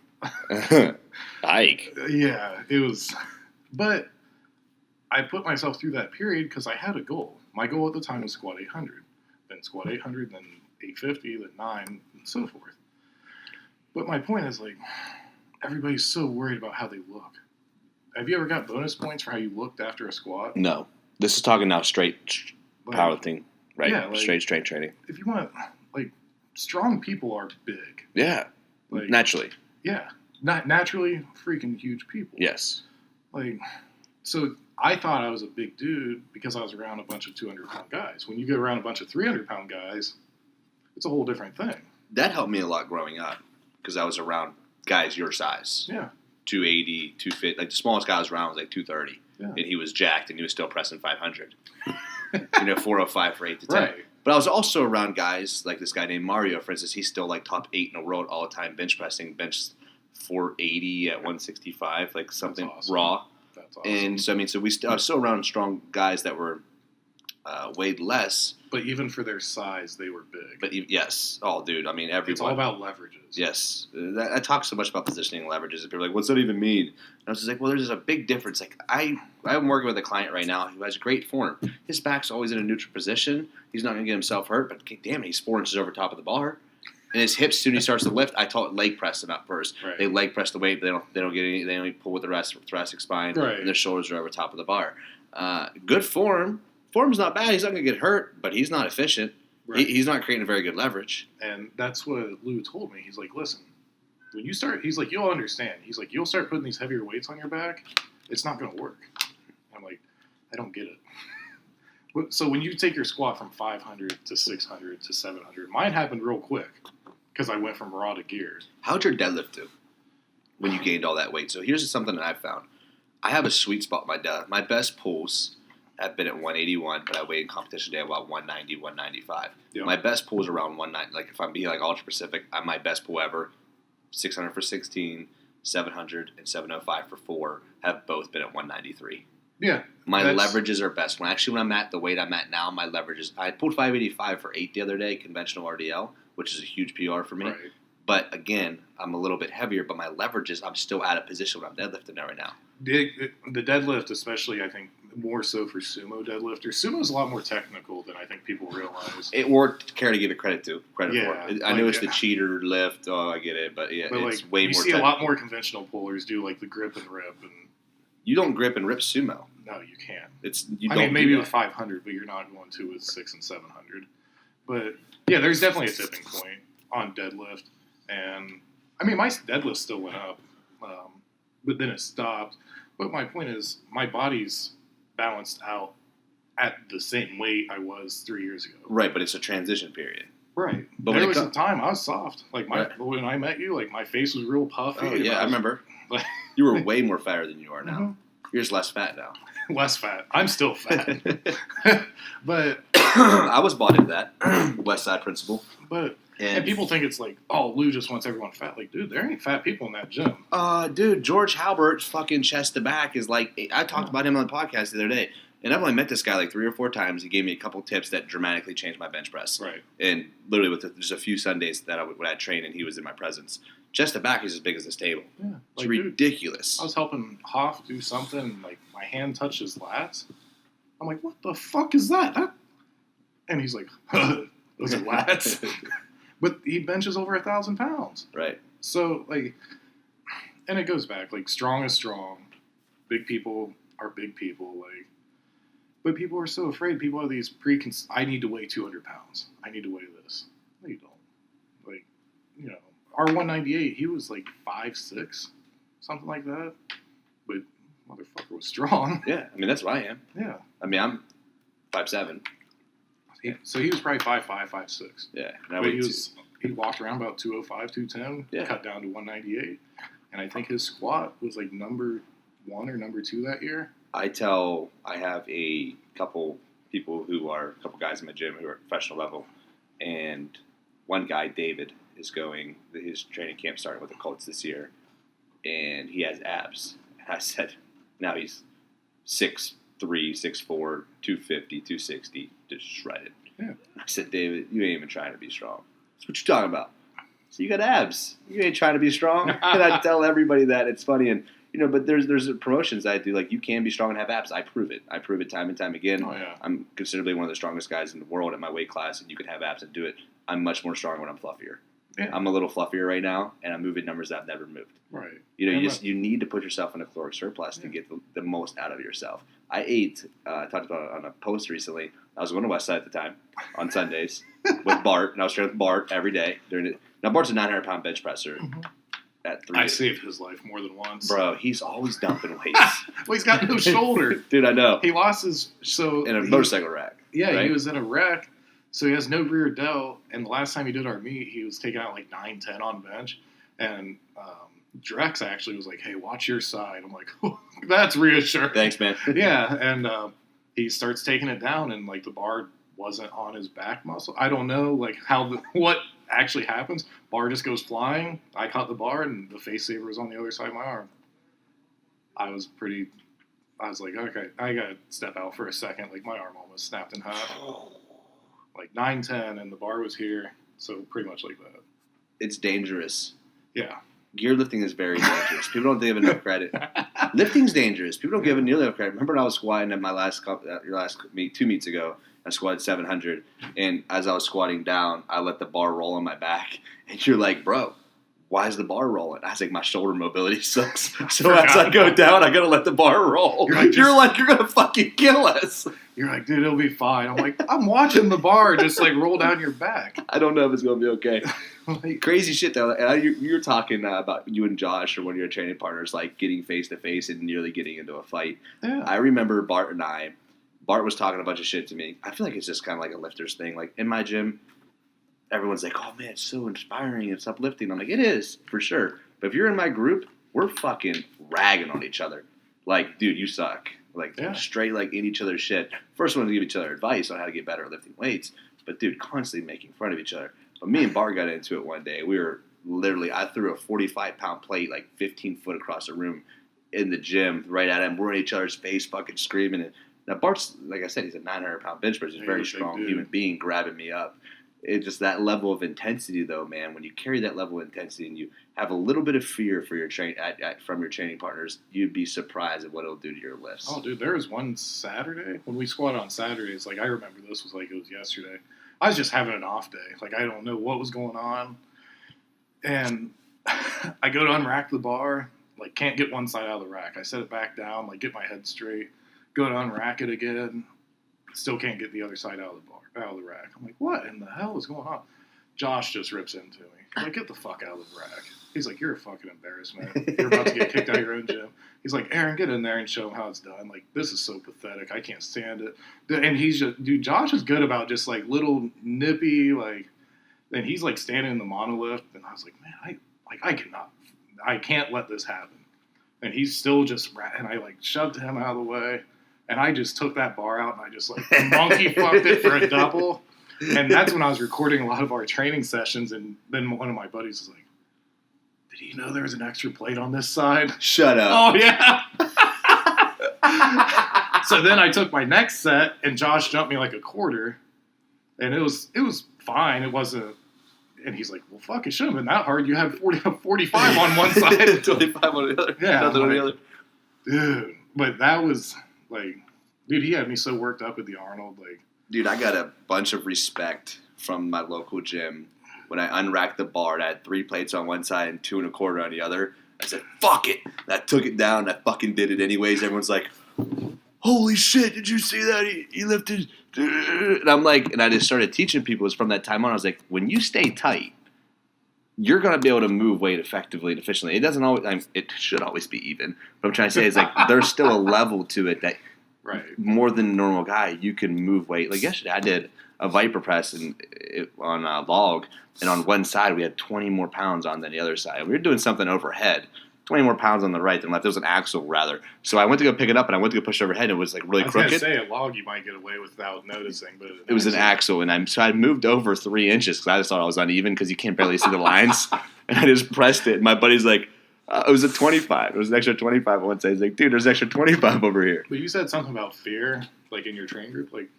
hike? Yeah, it was. But I put myself through that period because I had a goal. My goal at the time was squat 800, then squat 800, then 850, then 9, and so forth. But my point is, like, everybody's so worried about how they look. Have you ever got bonus points for how you looked after a squat? No. This is talking now straight Like, powerlifting, right? Yeah, like, straight strength training. If you want, like, strong people are big. Yeah. Like, Naturally. Yeah. Not naturally freaking huge people. Yes. Like, so I thought I was a big dude because I was around a bunch of 200-pound guys. When you get around a bunch of 300-pound guys, it's a whole different thing. That helped me a lot growing up because I was around guys your size. Yeah. 280, 250. Like the smallest guy I was around was like 230. Yeah. And he was jacked and he was still pressing 500. 405 for 8 to 10. Right. But I was also around guys like this guy named Mario, for instance. He's still like top 8 in the world all the time bench pressing, bench 480 at 165, like something awesome. raw. That's awesome. And so, I mean, I was still around strong guys that were weighed less. But even for their size, they were big. But yes. Oh, dude. I mean, everyone. It's all about leverages. Yes. I talk so much about positioning and leverages. And people are like, what's that even mean? And I was just like, well, there's a big difference. Like, I'm working with a client right now who has great form. His back's always in a neutral position. He's not going to get himself hurt, but damn it, he's 4 inches over top of the bar. And his hips, as soon as he starts to lift, I taught leg press him at first. Right. They leg press the weight, but they don't get any. They only pull with the thoracic spine, Right. and their shoulders are over top of the bar. Good form. Form's not bad. He's not going to get hurt, but he's not efficient. Right. He's not creating a very good leverage. And that's what Lou told me. He's like, listen, when you start, he's like, you'll understand. He's like, you'll start putting these heavier weights on your back. It's not going to work. I'm like, I don't get it. So when you take your squat from 500 to 600 to 700, mine happened real quick because I went from raw to geared. How'd your deadlift do when you gained all that weight? So here's something that I found. I have a sweet spot in my deadlift. My best pulls have been at 181, but I weighed in competition today about 190, 195. Yep. My best pull is around 190. Like if I'm being like Ultra Pacific, my best pull ever, 600 for 16, 700, and 705 for 4 have both been at 193. Yeah. My leverages are best. When I'm at the weight I'm at now, my leverages, I pulled 585 for 8 the other day, conventional RDL, which is a huge PR for me. Right. But again, I'm a little bit heavier, but my leverages, I'm still out of position when I'm deadlifting there right now. The deadlift, especially, I think, more so for sumo deadlifters. Sumo's a lot more technical than I think people realize. It worked. Care to give it credit for. Yeah, I know it's the cheater lift. Oh, I get it, but yeah, But it's like, way you more. see technical. a lot more conventional pullers do like the grip and rip, and You don't grip and rip sumo. no, you can't. I mean, maybe with 500, but you're not going to with 600 and 700. But yeah, there's definitely a tipping point on deadlift, and I mean, my deadlift still went up, but then it stopped. But my point is, my body's balanced out at the same weight I was 3 years ago. Right, but it's a transition period. Right. But There was a time I was soft. Like when I met you, like my face was real puffy. Oh yeah, I remember. Like, You were way more fatter than you are now. Mhm. You're just less fat now. less fat. I'm still fat. but I was bought into that West Side principle. and people think it's like, oh, Lou just wants everyone fat. Like, dude, there ain't fat people in that gym. Dude, George Halbert's fucking chest to back is like, I talked about him on the podcast the other day, and I've only met this guy like 3 or 4 times. He gave me a couple tips that dramatically changed my bench press. Right. And literally with just a few Sundays that when I trained and he was in my presence, chest to back is as big as this table. Yeah. It's Like, ridiculous. Dude, I was helping Hoff do something, and like my hand touched his lats. I'm like, what the fuck is that? And he's like, those are lats. But he benches over 1,000 pounds. Right. So, like, and it goes back, like, strong is strong. Big people are big people, like, but people are so afraid. People have these I need to weigh 200 pounds. I need to weigh this. No, you don't. Like, you know, our 198, he was like 5'6", something like that. But motherfucker was strong. Yeah, I mean, that's what I am. Yeah. I mean, I'm 5'7". So he was probably 5'5", 5'6". Yeah. But he walked around about 205, 210, Yeah. cut down to 198. And I think his squat was like number 1 or number 2 that year. I have a couple guys in my gym who are at professional level, and one guy, David, is going, his training camp starting with the Colts this year, and he has abs. And I said, now he's 6'3", 6'4", 250, 260, just shredded. Yeah. I said, David, you ain't even trying to be strong. That's what you're talking about. So you got abs. You ain't trying to be strong. And I tell everybody that. It's funny. And, you know, but there's promotions I do. Like, you can be strong and have abs. I prove it. I prove it time and time again. Oh, yeah. I'm considerably one of the strongest guys in the world at my weight class, and you can have abs and do it. I'm much more strong when I'm fluffier. Yeah. I'm a little fluffier right now, and I'm moving numbers that I've never moved. Right. You know, And you need to put yourself in a caloric surplus to get the most out of yourself. I talked about it on a post recently. I was going to West Side at the time on Sundays with Bart, and I was training with Bart every day. Now, Bart's a 900-pound bench presser at 3. I saved his life more than once. Bro, he's always dumping weights. Well, he's got no shoulder. Dude, I know. He lost his In a motorcycle rack. Yeah, right? he was in a wreck, so he has no rear delt. And the last time he did our meet, he was taking out like 9-10 on bench, and Drex actually was like, "Hey, watch your side." I'm like, oh, "That's reassuring." Thanks, man. Yeah, and he starts taking it down, and like the bar wasn't on his back muscle. I don't know like what actually happens. Bar just goes flying. I caught the bar, and the face saver was on the other side of my arm. I was like, okay, I gotta step out for a second. Like my arm almost snapped in half. Like 9-10, and the bar was here, so pretty much like that. It's dangerous. Yeah. Gear lifting is very dangerous. People don't give enough credit. Lifting's dangerous. People don't give it nearly enough credit. Remember when I was squatting at your last meet 2 meets ago? I squatted 700, and as I was squatting down, I let the bar roll on my back. And you're like, bro, why is the bar rolling? I was like, my shoulder mobility sucks. So as I go down, I gotta let the bar roll. You're like, you're gonna fucking kill us. You're like, dude, it'll be fine. I'm like, I'm watching the bar just like roll down your back. I don't know if it's gonna be okay. Crazy shit though. And you were talking about you and Josh or one of your training partners like getting face to face and nearly getting into a fight. Yeah. I remember Bart was talking a bunch of shit to me. I feel like it's just kind of like a lifter's thing. Like in my gym, everyone's like, "Oh man, it's so inspiring. It's uplifting." I'm like, it is for sure. But if you're in my group, we're fucking ragging on each other. Like, dude, you suck. Like straight like in each other's shit. First one to give each other advice on how to get better at lifting weights. But dude, constantly making fun of each other. But me and Bart got into it one day. We were literally, I threw a 45-pound plate like 15 foot across the room in the gym right at him. We're in each other's face, fucking screaming. And now Bart's, like I said, he's a 900-pound bench press. He's a very strong human being grabbing me up. It's just that level of intensity, though, man. When you carry that level of intensity and you have a little bit of fear for your from your training partners, you'd be surprised at what it'll do to your lifts. Oh, dude, there was one Saturday when we squatted on Saturdays. Like I remember this was like it was yesterday. I was just having an off day. Like I don't know what was going on, and I go to unrack the bar. Like can't get one side out of the rack. I set it back down. Like get my head straight. Go to unrack it again. Still can't get the other side out of the bar. Out of the rack. I'm like, what in the hell is going on? Josh just rips into me. I'm like, get the fuck out of the rack. He's like, you're a fucking embarrassment. You're about to get kicked out of your own gym. He's like, Aaron, get in there and show him how it's done. Like, this is so pathetic. I can't stand it. And he's just, dude, Josh is good about just like little nippy, like, and he's like standing in the monolift. And I was like, man, I can't let this happen. And he's still just, and I like shoved him out of the way. And I just took that bar out and I just like monkey fucked it for a double. And that's when I was recording a lot of our training sessions. And then one of my buddies was like, did he know there was an extra plate on this side? Shut up. Oh, yeah. So then I took my next set and Josh jumped me like a quarter. And it was fine. It wasn't. And he's like, well, fuck, it shouldn't have been that hard. You had 45 on one side. 25 on the other. Yeah. Nothing on the other. Dude. But that was... Like, dude, he had me so worked up at the Arnold. Like, dude, I got a bunch of respect from my local gym when I unracked the bar. And I had 3 plates on one side and 2 1/4 on the other. I said, "Fuck it!" And I took it down. And I fucking did it anyways. Everyone's like, "Holy shit! Did you see that? He lifted." And I'm like, and I just started teaching people. It was from that time on. I was like, when you stay tight, you're gonna be able to move weight effectively and efficiently. It doesn't always. It should always be even. What I'm trying to say is like there's still a level to it that more than a normal guy you can move weight. Like yesterday, I did a Viper press on a log, and on one side we had 20 more pounds on than the other side. We were doing something overhead. 20 more pounds on the right than left. It was an axle, rather. So I went to go pick it up, and I went to go push it overhead, and it was like really crooked. I was going to say, a log you might get away without noticing, but it was an axle, and I moved over 3 inches because I just thought I was uneven because you can't barely see the lines. And I just pressed it, and my buddy's like, it was a 25. It was an extra 25 on one side. He's like, dude, there's an extra 25 over here. But you said something about fear, like in your training group. Like,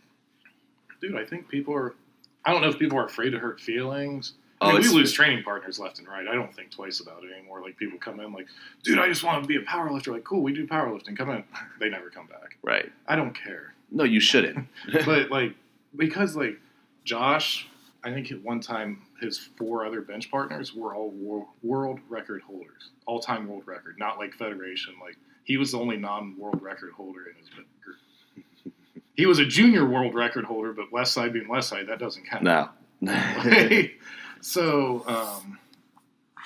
dude, I think I don't know if people are afraid to hurt feelings. I mean, we lose training partners left and right. I don't think twice about it anymore. Like, people come in like, dude, I just want to be a powerlifter. Like, cool, we do powerlifting. Come in. They never come back. Right. I don't care. No, you shouldn't. But, like, because, like, Josh I think at one time his 4 other bench partners were all world record holders, all-time world record, not like federation. Like he was the only non-world record holder in his group. He was a junior world record holder, but Westside being Westside, that doesn't count. No. So,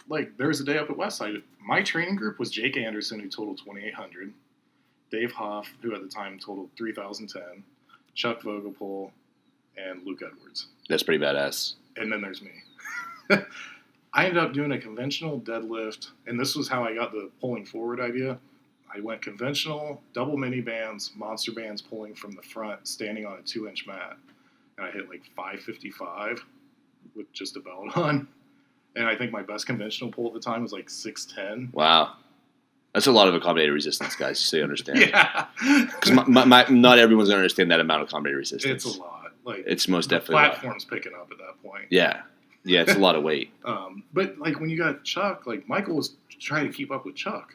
like, there was a day up at Westside. My training group was Jake Anderson, who totaled 2,800, Dave Hoff, who at the time totaled 3,010, Chuck Vogelpohl, and Luke Edwards. That's pretty badass. And then there's me. I ended up doing a conventional deadlift, and this was how I got the pulling forward idea. I went conventional, double mini bands, monster bands pulling from the front, standing on a 2-inch mat. And I hit like 555 with just a belt on. And I think my best conventional pull at the time was like 610. Wow. That's a lot of accommodated resistance, guys, so you understand. Yeah. Because not everyone's going to understand that amount of accommodated resistance. It's a lot. Like it's most definitely the platform's picking up at that point. Yeah. Yeah, it's a lot of weight. But like when you got Chuck, like Michael was trying to keep up with Chuck.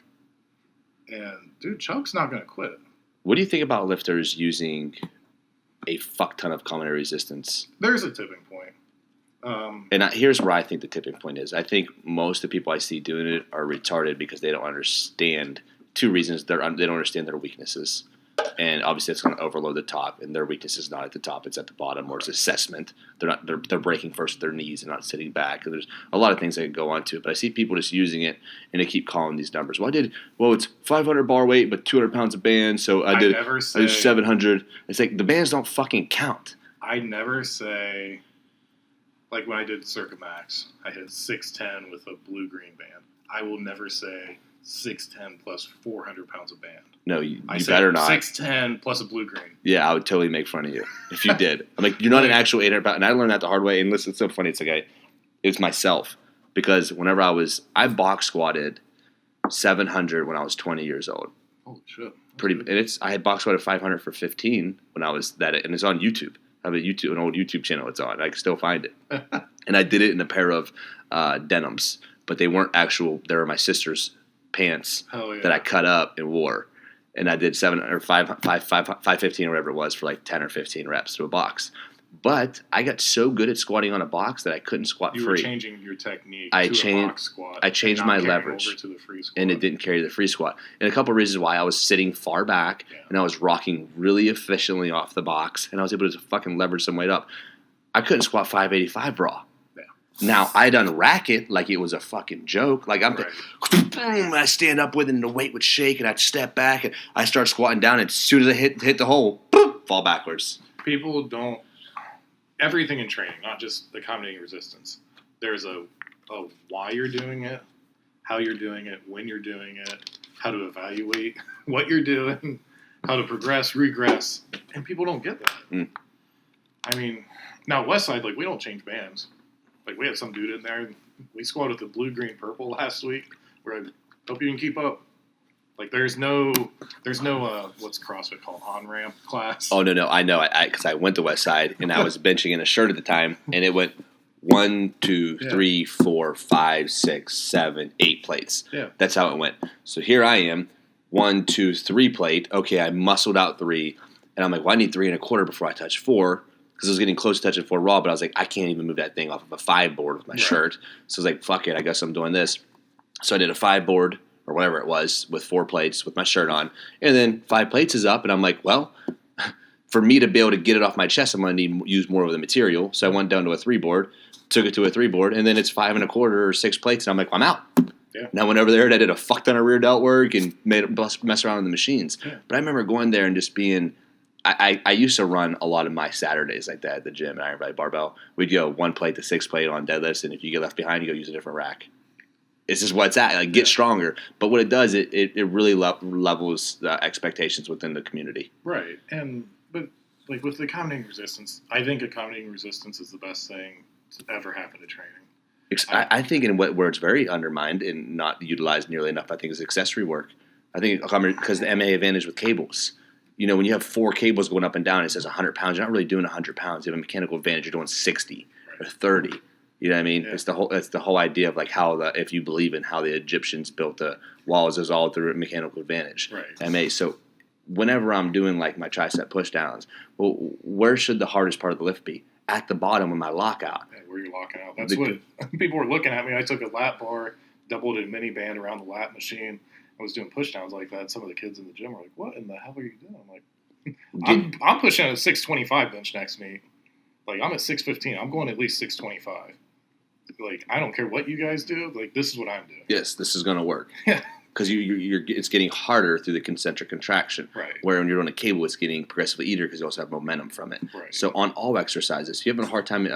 And, dude, Chuck's not going to quit. What do you think about lifters using a fuck ton of accommodated resistance? There's a tipping point. And here's where I think the tipping point is. I think most of the people I see doing it are retarded because they don't understand 2 reasons. They don't understand their weaknesses. And obviously it's going to overload the top, and their weakness is not at the top, it's at the bottom, or it's assessment. They're breaking first at their knees and not sitting back. And there's a lot of things that can go on to it. But I see people just using it, and they keep calling these numbers. Well, it's 500 bar weight, but 200 pounds of band, so I did 700. It's like the bands don't fucking count. I never say, like when I did Circuit Max, I hit 610 with a blue-green band. I will never say 610 plus 400 pounds of band. No, you better not. 610 plus a blue-green. Yeah, I would totally make fun of you if you did. I'm like, you're not an actual 800 pound. And I learned that the hard way. And listen, it's so funny. It's like it's myself. Because whenever I box squatted 700 when I was 20 years old. Oh, shit. I had box squatted 500 for 15 when I was that, and it's on YouTube. I have an old YouTube channel it's on. I can still find it. And I did it in a pair of denims, but they weren't actual. They were my sister's pants that I cut up and wore. And I did 515 or whatever it was for like 10 or 15 reps to a box. But I got so good at squatting on a box that I couldn't squat free. You were changing your technique to a box squat. I changed my leverage. Over to the free squat. And it didn't carry the free squat. And a couple of reasons why I was sitting far back and I was rocking really efficiently off the box and I was able to fucking leverage some weight up. I couldn't squat 585 raw. Now, I done rack it like it was a fucking joke. Like I stand up with it and the weight would shake and I'd step back and I start squatting down and as soon as I hit the hole, boom, fall backwards. People don't, everything in training, not just accommodating resistance. There's a why you're doing it, how you're doing it, when you're doing it, how to evaluate what you're doing, how to progress, regress, and people don't get that. I mean, now at Westside, like we don't change bands. Like, we had some dude in there, and we squatted with the blue, green, purple last week, where I hope you can keep up. Like, there's no what's CrossFit called, on-ramp class. Oh, no, I know. Because I went to Westside, and I was benching in a shirt at the time, and it went 1, 2, 3, 4, 5, 6, 7, 8 plates. Yeah. That's how it went. So here I am, 1, 2, 3 plate. Okay, I muscled out 3, and I'm like, well, I need 3 1/4 before I touch 4. Because I was getting close to touching 4 raw, but I was like, I can't even move that thing off of a 5 board with my shirt. So I was like, fuck it, I guess I'm doing this. So I did a 5 board, or whatever it was, with 4 plates with my shirt on. And then 5 plates is up, and I'm like, well, for me to be able to get it off my chest, I'm going to use more of the material. So I went down to a 3 board, took it to a 3 board, and then it's 5 1/4 or 6 plates, and I'm like, well, I'm out. Yeah. And I went over there, and I did a fuck ton of rear delt work and mess around with the machines. Yeah. But I remember going there and just being – I used to run a lot of my Saturdays like that at the gym at Iron Valley Barbell. We'd go 1 plate to 6 plate on deadlifts, and if you get left behind, you go use a different rack. It's just what it's at. Like, get stronger. But what it does, it really levels the expectations within the community. Right. But like with the accommodating resistance, I think accommodating resistance is the best thing to ever happen to training. I think where it's very undermined and not utilized nearly enough, I think, is accessory work. I think because the MA advantage with cables. You know, when you have 4 cables going up and down, it says 100 pounds. You're not really doing 100 pounds. You have a mechanical advantage. You're doing 60 or 30. You know what I mean? Yeah. It's the whole idea of like how if you believe in how the Egyptians built the walls, is all through mechanical advantage. Right. MA. So whenever I'm doing like my tricep push downs, well, where should the hardest part of the lift be? at the bottom of my lockout. Yeah, where you're locking out. That's what people were looking at me. I took a lat bar, doubled a mini band around the lat machine. I was doing pushdowns like that. Some of the kids in the gym were like, "What in the hell are you doing?" I'm like, I'm pushing a 625 bench next meet. Like, I'm at 615. I'm going at least 625. Like, I don't care what you guys do. Like, this is what I'm doing. Yes, this is going to work. Yeah. Because it's getting harder through the concentric contraction. Right. Where when you're on a cable, it's getting progressively easier because you also have momentum from it. Right. So on all exercises, if you're having a hard time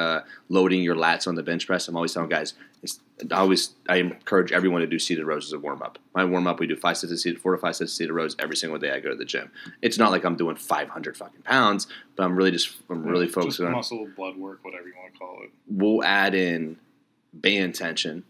loading your lats on the bench press, I'm always telling guys, I encourage everyone to do seated rows as a warm up. My warm up, we do 4 to 5 sets of seated rows every single day I go to the gym. It's not like I'm doing 500 fucking pounds, but I'm really focusing on muscle, blood work, whatever you want to call it. We'll add in band tension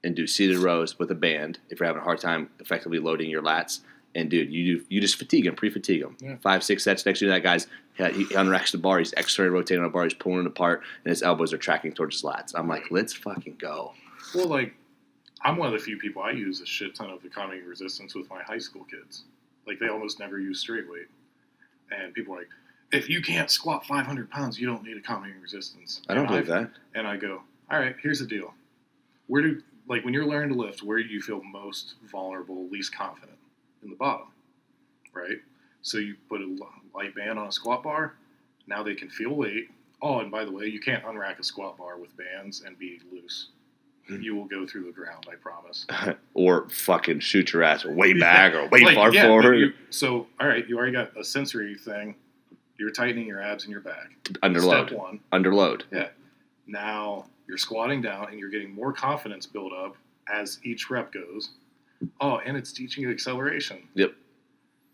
and do seated rows with a band if you're having a hard time effectively loading your lats. And, dude, you just fatigue them, pre-fatigue them. Yeah. 5, 6 sets next to that guy's he unracks the bar. He's externally rotating on the bar. He's pulling it apart, and his elbows are tracking towards his lats. I'm like, let's fucking go. Well, like, I'm one of the few people, I use a shit ton of economy resistance with my high school kids. Like, they almost never use straight weight. And people are like, if you can't squat 500 pounds, you don't need economy resistance. I don't believe that. And I go, all right, here's the deal. When you're learning to lift, where do you feel most vulnerable, least confident? In the bottom, right? So you put a light band on a squat bar. Now they can feel weight. Oh, and by the way, you can't unrack a squat bar with bands and be loose. You will go through the ground, I promise. Or fucking shoot your ass way back or way far forward. So, all right, you already got a sensory thing. You're tightening your abs and your back. Under load. Step 1. Under load. Yeah. Now you're squatting down and you're getting more confidence build up as each rep goes. Oh, and it's teaching you acceleration. Yep.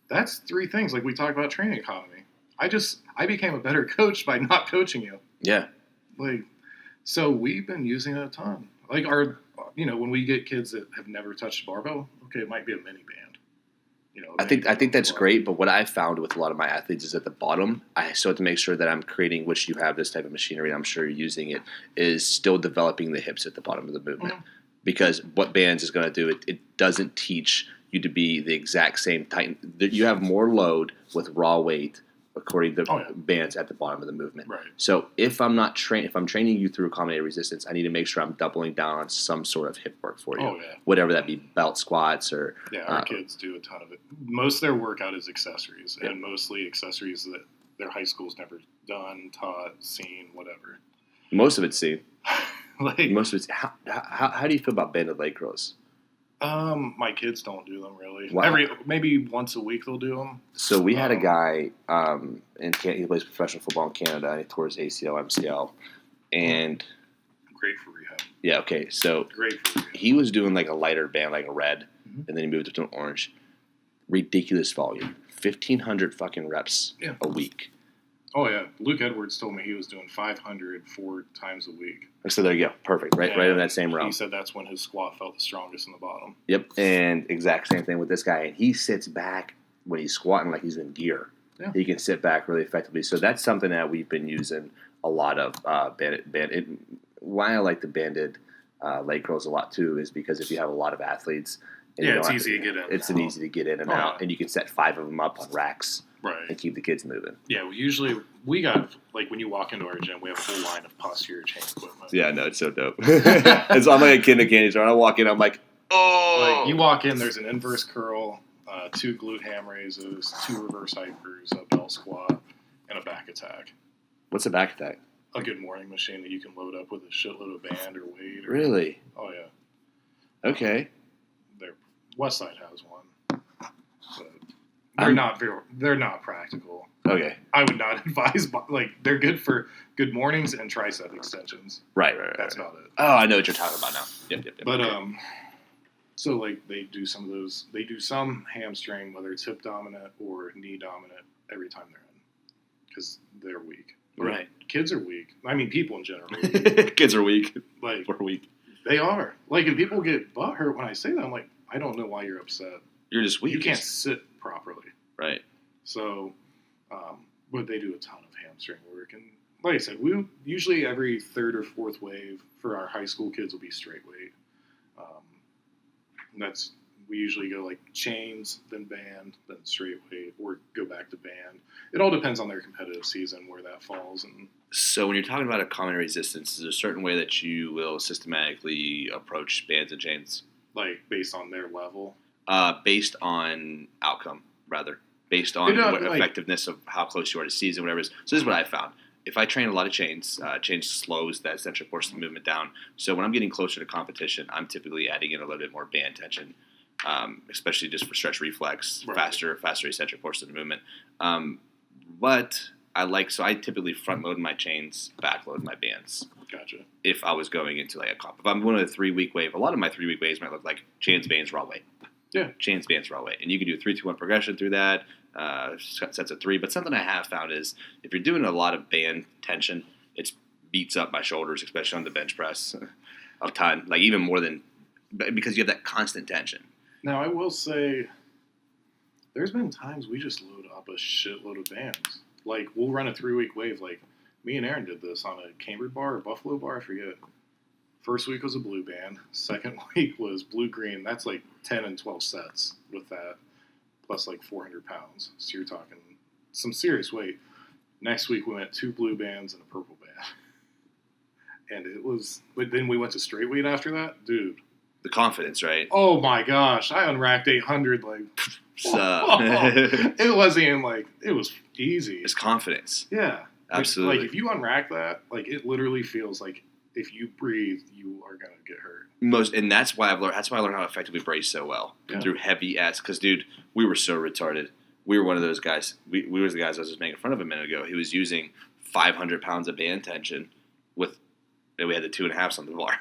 That's 3 things. Like we talked about training economy. I became a better coach by not coaching you. Yeah. Like, so we've been using it a ton. Like when we get kids that have never touched a barbell, okay, it might be a mini band. I think that's great, but what I've found with a lot of my athletes is at the bottom, I still have to make sure that I'm creating, which you have this type of machinery, and I'm sure you're using it, is still developing the hips at the bottom of the movement. Mm-hmm. Because what bands is going to do, it doesn't teach you to be the exact same tight. You have more load with raw weight according to bands at the bottom of the movement. Right. So if I'm training you through accommodated resistance, I need to make sure I'm doubling down on some sort of hip work for you. Oh, yeah. Whatever that be, belt squats or... Yeah, our kids do a ton of it. Most of their workout is accessories, and mostly accessories that their high school's never done, taught, seen, whatever. Most of it's seen. Most of it's... How do you feel about banded leg curls? My kids don't do them really. Wow. Maybe once a week they'll do them. So we had a guy he plays professional football in Canada, and he tore his ACL, MCL, and great for rehab. Yeah, okay. So great for rehab. He was doing like a lighter band, like a red, and then he moved it to an orange. Ridiculous volume, 1,500 fucking reps a week. Oh yeah, Luke Edwards told me he was doing 500 4 times a week. So there you go, perfect, right in that same realm. He said that's when his squat felt the strongest in the bottom. Yep, and exact same thing with this guy. And he sits back when he's squatting like he's in gear. Yeah. He can sit back really effectively. So that's something that we've been using a lot of. Why I like the banded leg curls a lot too is because if you have a lot of athletes, it's easy to get in. It's easy to get in and out, and you can set 5 of them up on racks. Right. And keep the kids moving. Yeah, we got, like, when you walk into our gym, we have a whole line of posterior chain equipment. Yeah, no, it's so dope. It's I'm like a kid in a candy store. I walk in, I'm like, oh. Like, you walk in, there's an inverse curl, 2 glute ham raises, 2 reverse hypers, a bell squat, and a back attack. What's a back attack? A good morning machine that you can load up with a shitload of band or weight. Really? Oh, yeah. Okay. Westside has one. They're not practical. Okay. I would not advise, they're good for good mornings and tricep extensions. Right. That's about it. Oh, I know what you're talking about now. Yep. But, so, like, they do some of those, they do some hamstring, whether it's hip dominant or knee dominant, every time they're in. Because they're weak. Right. Kids are weak. I mean, people in general. Kids are weak. Like, we're weak. They are. Like, if people get butthurt when I say that, I'm like, I don't know why you're upset. You're just weak. You can't sit properly. Right. So, but they do a ton of hamstring work. And like I said, we usually every 3rd or 4th wave for our high school kids will be straight weight. That's we usually go like chains, then band, then straight weight, or go back to band. It all depends on their competitive season where that falls. And So when you're talking about a common resistance, is there a certain way that you will systematically approach bands and chains? like based on their level. Based on outcome, rather. Based on effectiveness of how close you are to season, whatever it is. So this is what I found. If I train a lot of chains, chains slows that eccentric portion of the movement down. So when I'm getting closer to competition, I'm typically adding in a little bit more band tension, especially just for stretch reflex, faster eccentric portion of the movement. But I typically front load my chains, back load my bands. Gotcha. If I was going into like a comp, if I'm going to a 3-week wave, a lot of my 3-week waves might look like chains, bands, raw weight. Yeah. Chains, bands, raw weight, and you can do a 3-2-1 progression through that. Sets of 3. But something I have found is if you're doing a lot of band tension, it beats up my shoulders, especially on the bench press, a ton. Like even more than because you have that constant tension. Now I will say, there's been times we just load up a shitload of bands. Like we'll run a 3-week wave. Like me and Aaron did this on a Cambridge bar or Buffalo bar, I forget. First week was a blue band. Second week was blue-green. That's like 10 and 12 sets with that, plus like 400 pounds. So you're talking some serious weight. Next week we went 2 blue bands and a purple band. And it was, but then we went to straight weight after that. Dude. The confidence, right? Oh my gosh. I unracked 800 like. It wasn't even like, it was easy. It's confidence. Yeah. Absolutely. Like if you unrack that, like it literally feels like if you breathe, you are gonna get hurt. And that's why I learned how to effectively brace so well through heavy ass. Because dude, we were so retarded. We were one of those guys. We were the guys I was just making fun of a minute ago. He was using 500 pounds of band tension and we had the 2.5s on the bar.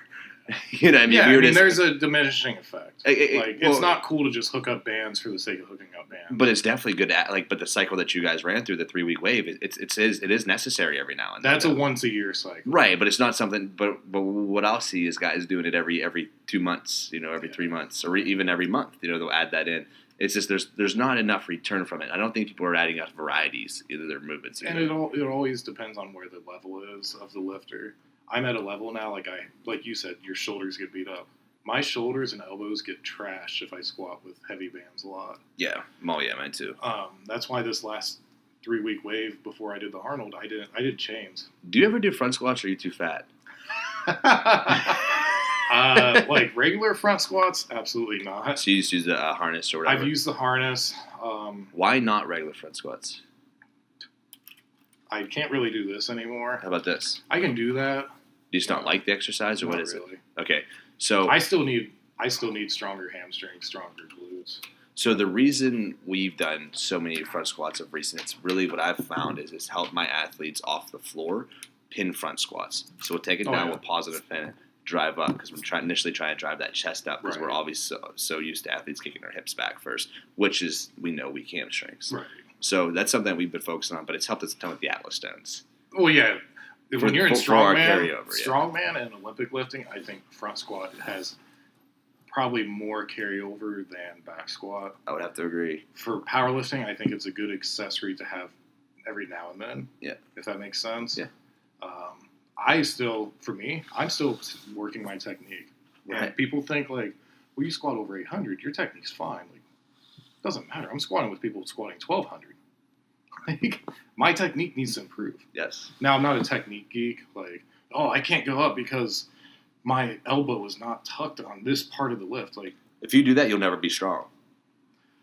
You know what I mean? Yeah, there's a diminishing effect. It's not cool to just hook up bands for the sake of hooking up bands. But it's definitely good. But the cycle that you guys ran through, the 3-week wave, it is necessary every now and then. That's a once-a-year cycle, right? But it's not something. But what I'll see is guys doing it every 2 months, every 3 months, or even every month. They'll add that in. It's just there's not enough return from it. I don't think people are adding enough varieties either their movements. And it always depends on where the level is of the lifter. I'm at a level now, like you said, your shoulders get beat up. My shoulders and elbows get trashed if I squat with heavy bands a lot. Yeah, mine too. That's why this last 3-week wave before I did the Arnold, I did chains. Do you ever do front squats, or are you too fat? Like regular front squats, absolutely not. So you just use the harness or whatever? I've used the harness. Why not regular front squats? I can't really do this anymore. How about this? I can do that. You just don't like the exercise, or what is really. It? Okay, so I still need stronger hamstrings, stronger glutes. So the reason we've done so many front squats of recent, it's really what I've found is it's helped my athletes off the floor pin front squats. So we'll take it down with positive pin, drive up, because we're initially trying to drive that chest up, because we're always so used to athletes kicking their hips back first, which is we know weak hamstrings. Right. So that's something that we've been focusing on, but it's helped us a ton with the Atlas stones. Well, yeah. When you're in strongman carryover, and Olympic lifting, I think front squat has probably more carryover than back squat. I would have to agree. For powerlifting, I think it's a good accessory to have every now and then. Yeah. If that makes sense. Yeah. I'm still working my technique. Right. And people think like, well, you squat over 800, your technique's fine. Like, doesn't matter. I'm squatting with people squatting 1,200. Like, my technique needs to improve. Yes. Now, I'm not a technique geek. Like, I can't go up because my elbow is not tucked on this part of the lift. Like, if you do that, you'll never be strong.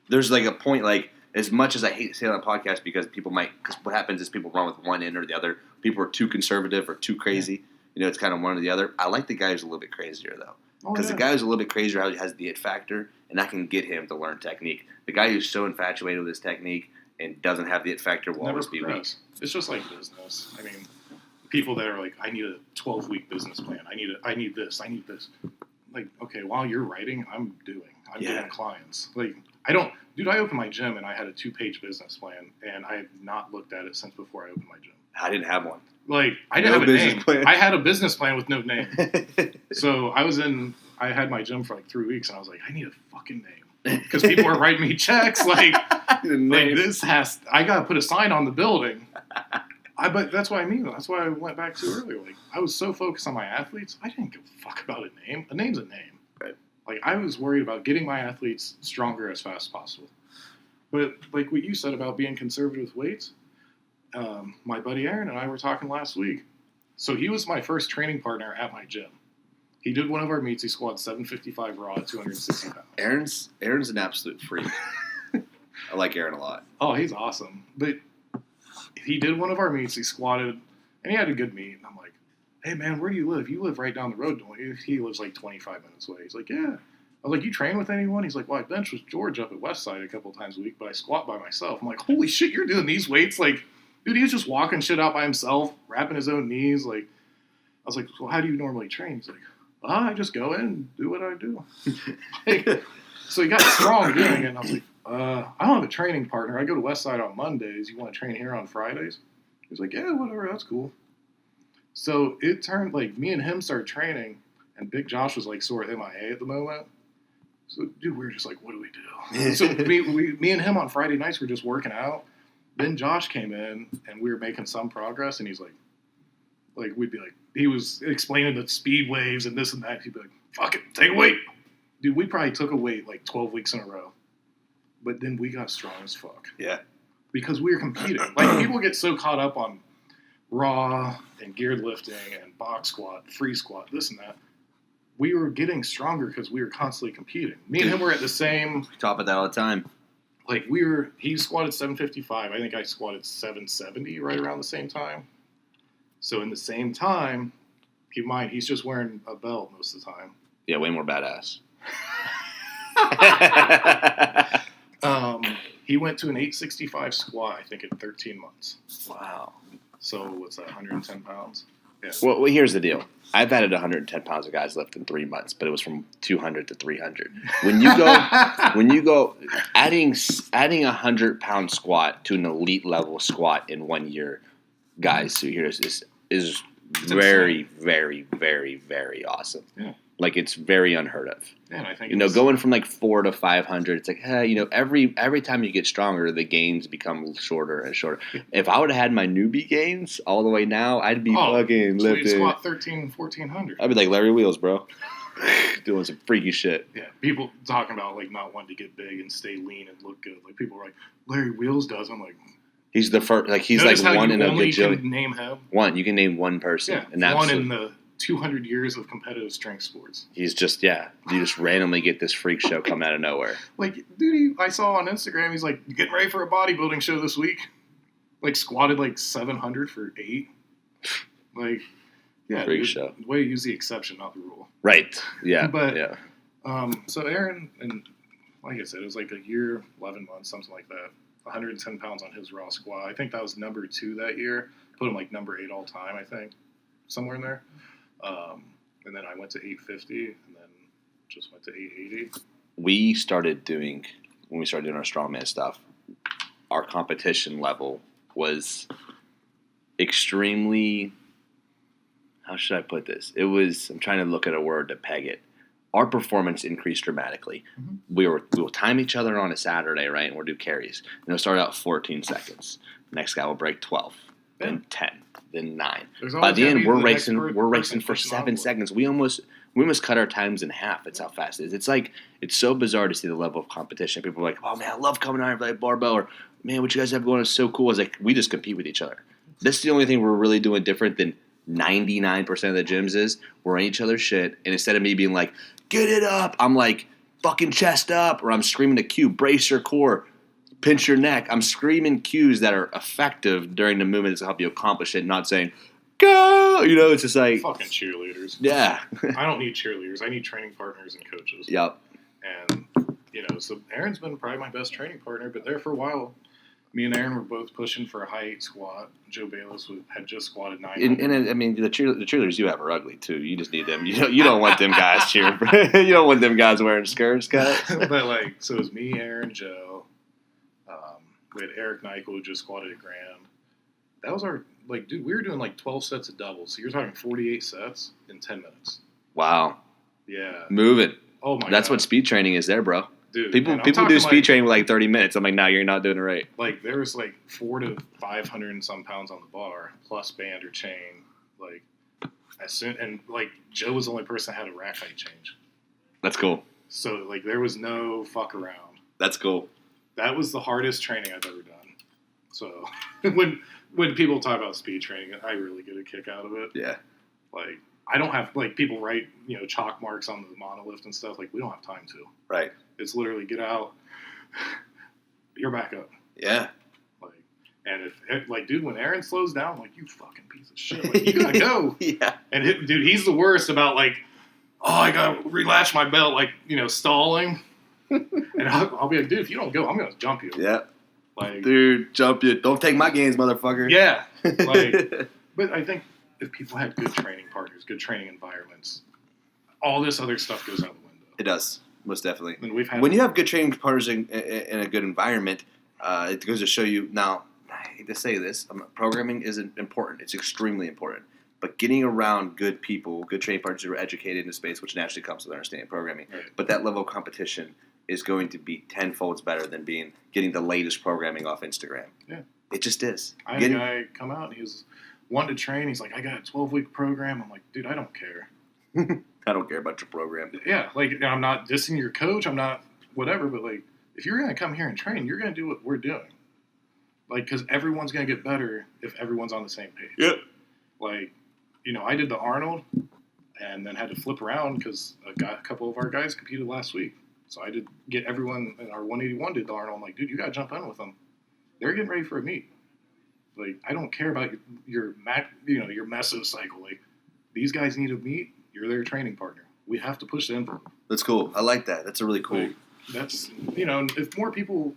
There's like a point, like, as much as I hate to say it on a podcast, because what happens is people run with one end or the other. People are too conservative or too crazy. It's kind of one or the other. I like the guy who's a little bit crazier, though. Because the guy who's a little bit crazier has the it factor, and I can get him to learn technique. The guy who's so infatuated with his technique and doesn't have the it factor will always be weak. It's just like business. I mean, people that are like, I need a 12-week business plan. I need this. Like, okay, while you're writing, I'm getting clients. Like, I opened my gym and I had a 2-page business plan, and I have not looked at it since before I opened my gym. I didn't have one. Like, I didn't have a name. Plan. I had a business plan with no name. So I had my gym for like 3 weeks, and I was like, I need a fucking name. Because people are writing me checks, like I got to put a sign on the building. But that's what I mean. That's why I went back to earlier. Like, I was so focused on my athletes, I didn't give a fuck about a name. A name's a name. Right. Like, I was worried about getting my athletes stronger as fast as possible. But like what you said about being conservative with weights, my buddy Aaron and I were talking last week. So he was my first training partner at my gym. He did one of our meets. He squatted 755 raw at 260 pounds. Aaron's an absolute freak. I like Aaron a lot. Oh, he's awesome. But he did one of our meets. He squatted, and he had a good meet. And I'm like, hey, man, where do you live? You live right down the road, don't you? He lives like 25 minutes away. He's like, yeah. I was like, you train with anyone? He's like, well, I bench with George up at Westside a couple times a week, but I squat by myself. I'm like, holy shit, you're doing these weights? Like, dude, he was just walking shit out by himself, wrapping his own knees. Like, I was like, well, how do you normally train? He's like, I just go in and do what I do. Like, so he got strong doing it, and I was like, I don't have a training partner. I go to Westside on Mondays. You want to train here on Fridays? He's like, yeah, whatever, that's cool. So it turned, like, me and him started training, and Big Josh was, like, sort of MIA at the moment. So, dude, we were just like, what do we do? So me and him on Friday nights were just working out. Then Josh came in, and we were making some progress, and he's like, we'd be like, he was explaining the speed waves and this and that. He'd be like, fuck it, take a weight. Dude, we probably took a weight like 12 weeks in a row. But then we got strong as fuck. Yeah. Because we were competing. Like, people get so caught up on raw and geared lifting and box squat, free squat, this and that. We were getting stronger because we were constantly competing. Me and him were at the same. We talk about that all the time. Like, he squatted 755. I think I squatted 770 right around the same time. So in the same time, keep in mind, he's just wearing a belt most of the time. Yeah, way more badass. He went to an 865 squat, I think, in 13 months. Wow. So what's that, 110 pounds? Yeah. Well, here's the deal. I've added 110 pounds of guys lift in 3 months, but it was from 200 to 300. When you go adding a 100-pound squat to an elite level squat in 1 year, guys, so here's is very, very, very, very awesome. Yeah. Like, it's very unheard of. Yeah, and I think going from like 4 to 500, it's like, every time you get stronger, the gains become shorter and shorter. If I would have had my newbie gains all the way now, I'd be fucking lifting. So squat 1,400. I'd be like Larry Wheels, bro. Doing some freaky shit. Yeah, people talking about like not wanting to get big and stay lean and look good. Like, people are like, Larry Wheels does. I'm like, he's the first. Like, he's like one in a good gym. Can name him. One, you can name one person. Yeah, and that's one in the 200 years of competitive strength sports. He's just, you just randomly get this freak show come out of nowhere. Like, dude, I saw on Instagram, he's like, getting ready for a bodybuilding show this week. Like, squatted like 700 for 8. Like, yeah. Freak show. The way to use the exception, not the rule. Right. Yeah. But, yeah. So Aaron, and like I said, it was like a year, 11 months, something like that. 110 pounds on his raw squat. I think that was number 2 that year. Put him like number 8 all time, I think. Somewhere in there. And then I went to 850 and then just went to 880. When we started doing our strongman stuff, our competition level was extremely, how should I put this? I'm trying to look at a word to peg it. Our performance increased dramatically. Mm-hmm. We will time each other on a Saturday, right? And we'll do carries. And it'll start out 14 seconds. Next guy will break 12, then 10. Then 9. By the end, we're racing for 7 seconds. We almost cut our times in half. That's how fast it is. It's like, it's so bizarre to see the level of competition. People are like, oh man, I love coming out here like Barbell, or man, what you guys have going is so cool. It's like, we just compete with each other. This is the only thing we're really doing different than 99% of the gyms is. We're in each other's shit, and instead of me being like, get it up, I'm like, fucking chest up, or I'm screaming to cue, brace your core, pinch your neck. I'm screaming cues that are effective during the movement to help you accomplish it, not saying, go! It's just like... Fucking cheerleaders. Yeah. I don't need cheerleaders. I need training partners and coaches. Yep. And, so Aaron's been probably my best training partner, but there for a while, me and Aaron were both pushing for a high 8 squat. Joe Bayless had just squatted 900. And I mean, the cheerleaders you have are ugly, too. You just need them. You don't want them guys cheering. You don't want them guys wearing skirts, guys. But, so it was me, Aaron, Joe. We had Eric Nykel, who just squatted a grand. That was our, dude, we were doing 12 sets of doubles. So you're talking 48 sets in 10 minutes. Wow. Yeah. Move it. Oh, my God. That's what speed training is there, bro. Dude. People do speed training with 30 minutes. I'm like, no, you're not doing it right. There was 400 to 500 and some pounds on the bar, plus band or chain. Joe was the only person that had a rack height change. That's cool. So, like, there was no fuck around. That's cool. That was the hardest training I've ever done. So, when people talk about speed training, I really get a kick out of it. Yeah. Like, I don't have, like, people write, chalk marks on the monolift and stuff. Like, we don't have time to. Right. It's literally get out, you're back up. Yeah. Like, and if, dude, when Aaron slows down, I'm like, you fucking piece of shit. Like, you gotta go. Yeah. And, dude, he's the worst about, like, oh, I gotta relatch my belt, like, stalling. And I'll be like, dude, if you don't go, I'm gonna jump you. Yeah. Like, dude, jump you. Don't take my gains, motherfucker. Yeah. Like, but I think if people had good training partners, good training environments, all this other stuff goes out the window. It does. Most definitely. And we've had when you have good training partners in a good environment, it goes to show you. Now, I hate to say this, programming isn't important. It's extremely important. But getting around good people, good training partners who are educated in the space, which naturally comes with understanding programming. Right. But that level of competition is going to be tenfold better than getting the latest programming off Instagram. Yeah. It just is. I had a guy come out and he was wanting to train. He's like, I got a 12-week program. I'm like, dude, I don't care. I don't care about your program. Yeah, like, I'm not dissing your coach. I'm not whatever. But, like, if you're going to come here and train, you're going to do what we're doing. Like, because everyone's going to get better if everyone's on the same page. Yep. Like, I did the Arnold and then had to flip around because a couple of our guys competed last week. So I did get everyone in our 181 did the Arnold. I'm like, dude, you got to jump in with them. They're getting ready for a meet. Like, I don't care about your mesocycle. Like, these guys need a meet. You're their training partner. We have to push the envelope. That's cool. I like that. That's a really cool. Like, that's, if more people,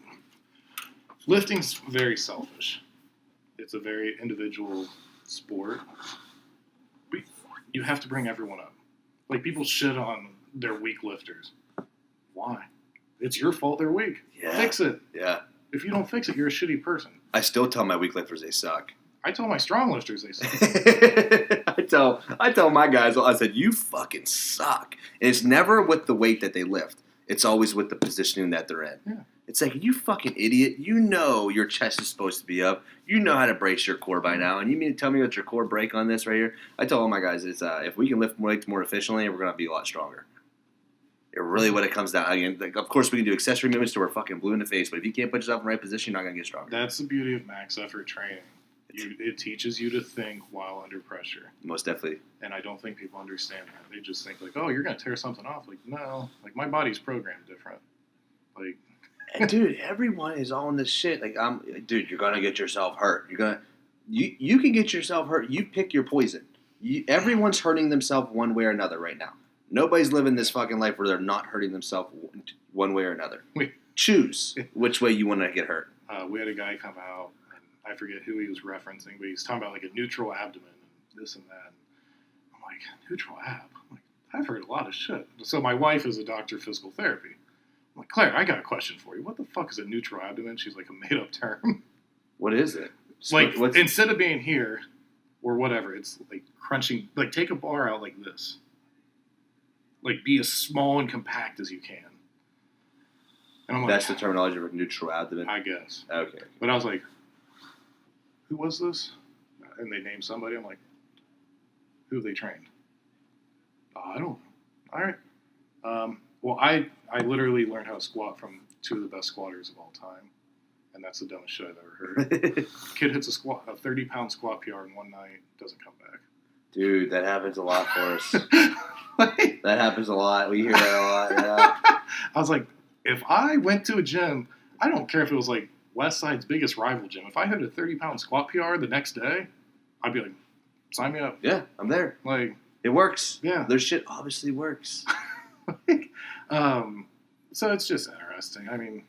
lifting's very selfish. It's a very individual sport. But you have to bring everyone up. Like, people shit on their weak lifters. Why? It's your fault they're weak. Yeah. Fix it. Yeah. If you don't fix it, you're a shitty person. I still tell my weak lifters they suck. I tell my strong lifters they suck. I tell my guys, I said, you fucking suck. And it's never with the weight that they lift. It's always with the positioning that they're in. Yeah. It's like, you fucking idiot. You know your chest is supposed to be up. You know how to brace your core by now. And you mean to tell me what your core break on this right here? I tell all my guys, it's if we can lift weights more efficiently, we're going to be a lot stronger. It really what it comes down. I mean, like, of course, we can do accessory movements to we're fucking blue in the face, but if you can't put yourself in the right position, you're not going to get stronger. That's the beauty of max effort training. It teaches you to think while under pressure. Most definitely. And I don't think people understand that. They just think, like, oh, you're going to tear something off. Like, no. Like, my body's programmed different. Like, and dude, everyone is on this shit. Like, dude, you're going to get yourself hurt. You can get yourself hurt. You pick your poison. Everyone's hurting themselves one way or another right now. Nobody's living this fucking life where they're not hurting themselves one way or another. Choose which way you want to get hurt. We had a guy come out, and I forget who he was referencing, but he's talking about, like, a neutral abdomen and this and that. I'm like, neutral ab? I'm like, I've heard a lot of shit. So my wife is a doctor of physical therapy. I'm like, Claire, I got a question for you. What the fuck is a neutral abdomen? She's like, a made-up term. What is it? Like, instead of being here or whatever, it's like crunching. Like, take a bar out like this. Like, be as small and compact as you can. And I'm like, that's the terminology for neutral abdomen? I guess. Okay. But I was like, who was this? And they named somebody. I'm like, who have they trained? I don't know. All right. Well, I literally learned how to squat from two of the best squatters of all time. And that's the dumbest shit I've ever heard. Kid hits a 30-pound squat PR in one night, doesn't come back. Dude, that happens a lot for us. That happens a lot. We hear that a lot. Yeah. I was like, if I went to a gym, I don't care if it was like Westside's biggest rival gym. If I had a 30-pound squat PR the next day, I'd be like, sign me up. Yeah, I'm there. Like, it works. Yeah. Their shit obviously works. So it's just interesting. I mean,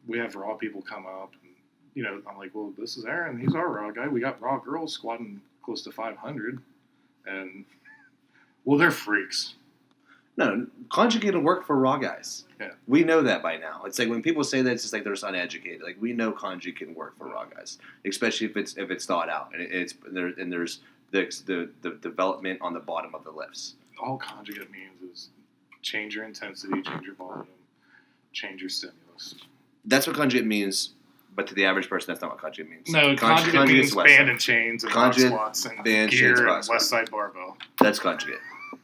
we have raw people come up, and, I'm like, well, this is Aaron. He's our raw guy. We got raw girls squatting close to 500, and, well, they're freaks. No, conjugate will work for raw guys. Yeah. We know that by now. It's like when people say that, it's just like they're just uneducated. Like, we know conjugate can work for raw guys, especially if it's thought out and there's the development on the bottom of the lifts. All conjugate means is change your intensity, change your volume, change your stimulus. That's what conjugate means, but to the average person, that's not what conjugate means. No, conjugate means band and chains and conjugate, squats and band, gear chains, and squats. Westside barbell. That's conjugate.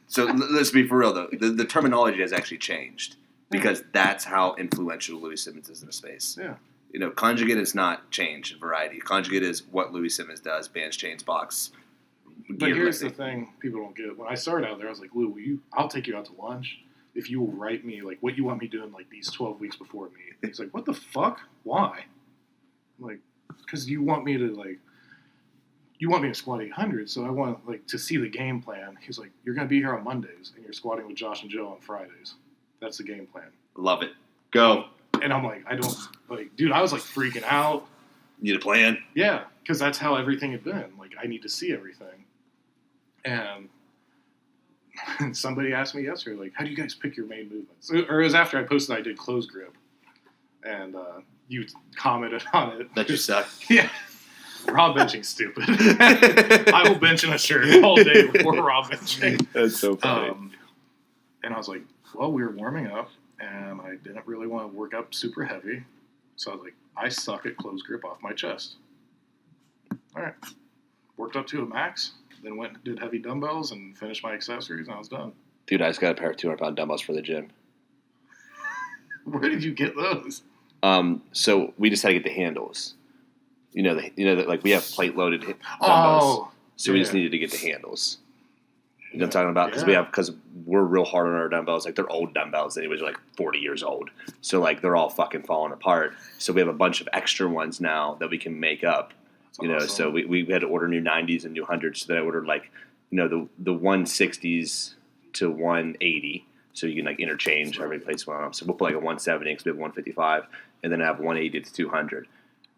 So let's be for real, though. The terminology has actually changed because that's how influential Louis Simmons is in the space. Yeah. You know, conjugate is not change and variety. Conjugate is what Louis Simmons does, bands, chains, box. But here's the thing people don't get. When I started out there, I was like, Lou, I'll take you out to lunch if you will write me, like, what you want me doing, like, these 12 weeks before me. He's like, what the fuck? Why? I'm like, because you want me to squat 800, so I want, like, to see the game plan. He's like, you're going to be here on Mondays, and you're squatting with Josh and Joe on Fridays. That's the game plan. Love it. Go. And I'm like, dude, I was, like, freaking out. Need a plan? Yeah, because that's how everything had been. Like, I need to see everything. And somebody asked me yesterday, like, how do you guys pick your main movements? Or it was after I posted I did close grip. And you commented on it. That you suck. Yeah. Raw benching's stupid. I will bench in a shirt all day before raw benching. That's so funny. And I was like, well, we were warming up, and I didn't really want to work up super heavy. So I was like, I suck at close grip off my chest. All right. Worked up to a max, then went and did heavy dumbbells and finished my accessories, and I was done. Dude, I just got a pair of 200-pound dumbbells for the gym. Where did you get those? So we just had to get the handles. You know that like we have plate-loaded dumbbells. Oh. So we just needed to get the handles. You know what I'm talking about? Because we're real hard on our dumbbells. Like, they're old dumbbells. Anyways, they're like 40 years old. So, like, they're all fucking falling apart. So we have a bunch of extra ones now that we can make up. That's awesome. So we had to order new 90s and new 100s. So then I ordered, like, the 160s to 180. So you can, like, interchange every place one. So we'll put, like, a 170 because we have 155. And then I have 180 to 200.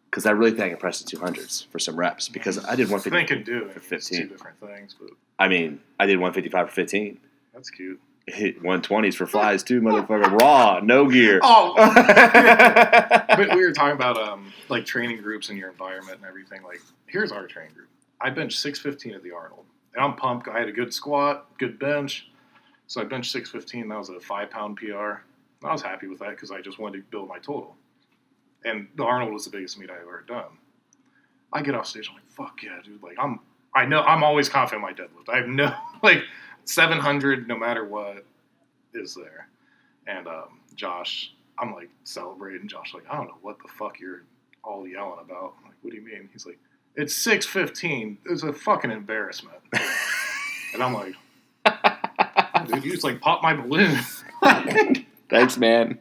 Because I really think I can press the 200s for some reps. Because I did 150 I think I can do it for 15. It's two different things, but I mean, I did 155 for 15. That's cute. Hit 120s for flies too, motherfucker. Raw, no gear. Oh, but we were talking about like training groups in your environment and everything. Like, here's our training group. I benched 615 at the Arnold, and I'm pumped. I had a good squat, good bench, so I benched 615. That was a 5-pound PR. I was happy with that because I just wanted to build my total. And the Arnold was the biggest meet I've ever done. I get off stage, I'm like, fuck yeah, dude. Like, I'm always confident in my deadlift. I have no, like, 700, no matter what, is there. And Josh, I'm, like, celebrating. Josh, like, I don't know what the fuck you're all yelling about. I'm like, what do you mean? He's like, it's 615. It's a fucking embarrassment. And I'm like, dude, you just, like, popped my balloon. Thanks, man.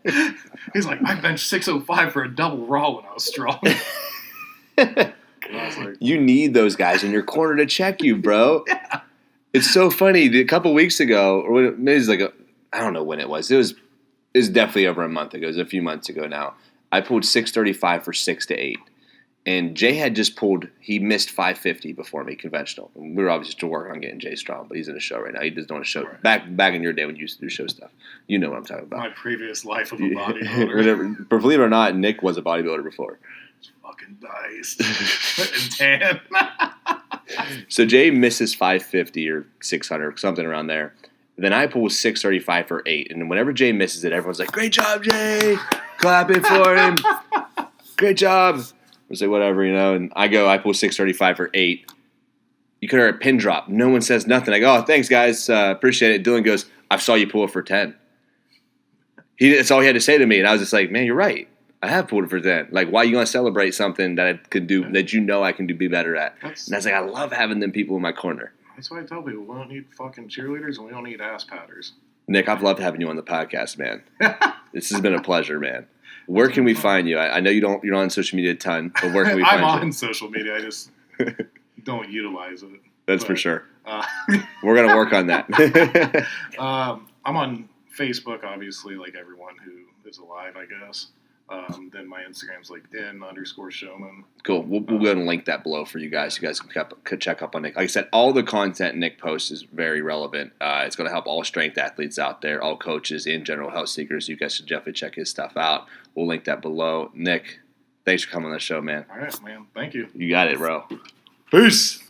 He's like, I benched 605 for a double raw when I was strong. And I was like, you need those guys in your corner to check you, bro. Yeah. It's so funny. A couple weeks ago, or maybe it was like I don't know when it was. It was definitely over a month ago. It was a few months ago now. I pulled 635 for 6 to 8. And Jay had just pulled, he missed 550 before me, conventional. And we were obviously still working on getting Jay strong, but he's in a show right now. He just doing a show. Right. Back in your day when you used to do show stuff. You know what I'm talking about. My previous life of a bodybuilder. But believe it or not, Nick was a bodybuilder before. It's fucking diced. And tan. So Jay misses 550 or 600, something around there. Then I pull 635 for 8. And whenever Jay misses it, everyone's like, great job, Jay. Clap it for him. Great job. I say whatever, and I pull 635 for 8. You could hear a pin drop. No one says nothing. I go, oh, thanks, guys. Appreciate it. Dylan goes, I saw you pull it for 10. That's all he had to say to me. And I was just like, man, you're right. I have pulled it for 10. Like, why are you going to celebrate something that I could do, that I can be better at? And I was like, I love having them people in my corner. That's why I tell people, we don't need fucking cheerleaders and we don't need ass patters. Nick, I've loved having you on the podcast, man. This has been a pleasure, man. Where can we find you? I know you're on social media a ton, but where can we find you? I'm on social media. I just don't utilize it. That's for sure. We're going to work on that. I'm on Facebook, obviously, like everyone who is alive, I guess. Then my Instagram's like _Showman. Cool. We'll go ahead and link that below for you guys. You guys can check up on Nick. Like I said, all the content Nick posts is very relevant. It's going to help all strength athletes out there, all coaches and general health seekers. You guys should definitely check his stuff out. We'll link that below. Nick, thanks for coming on the show, man. All right, man. Thank you. You got it, bro. Peace.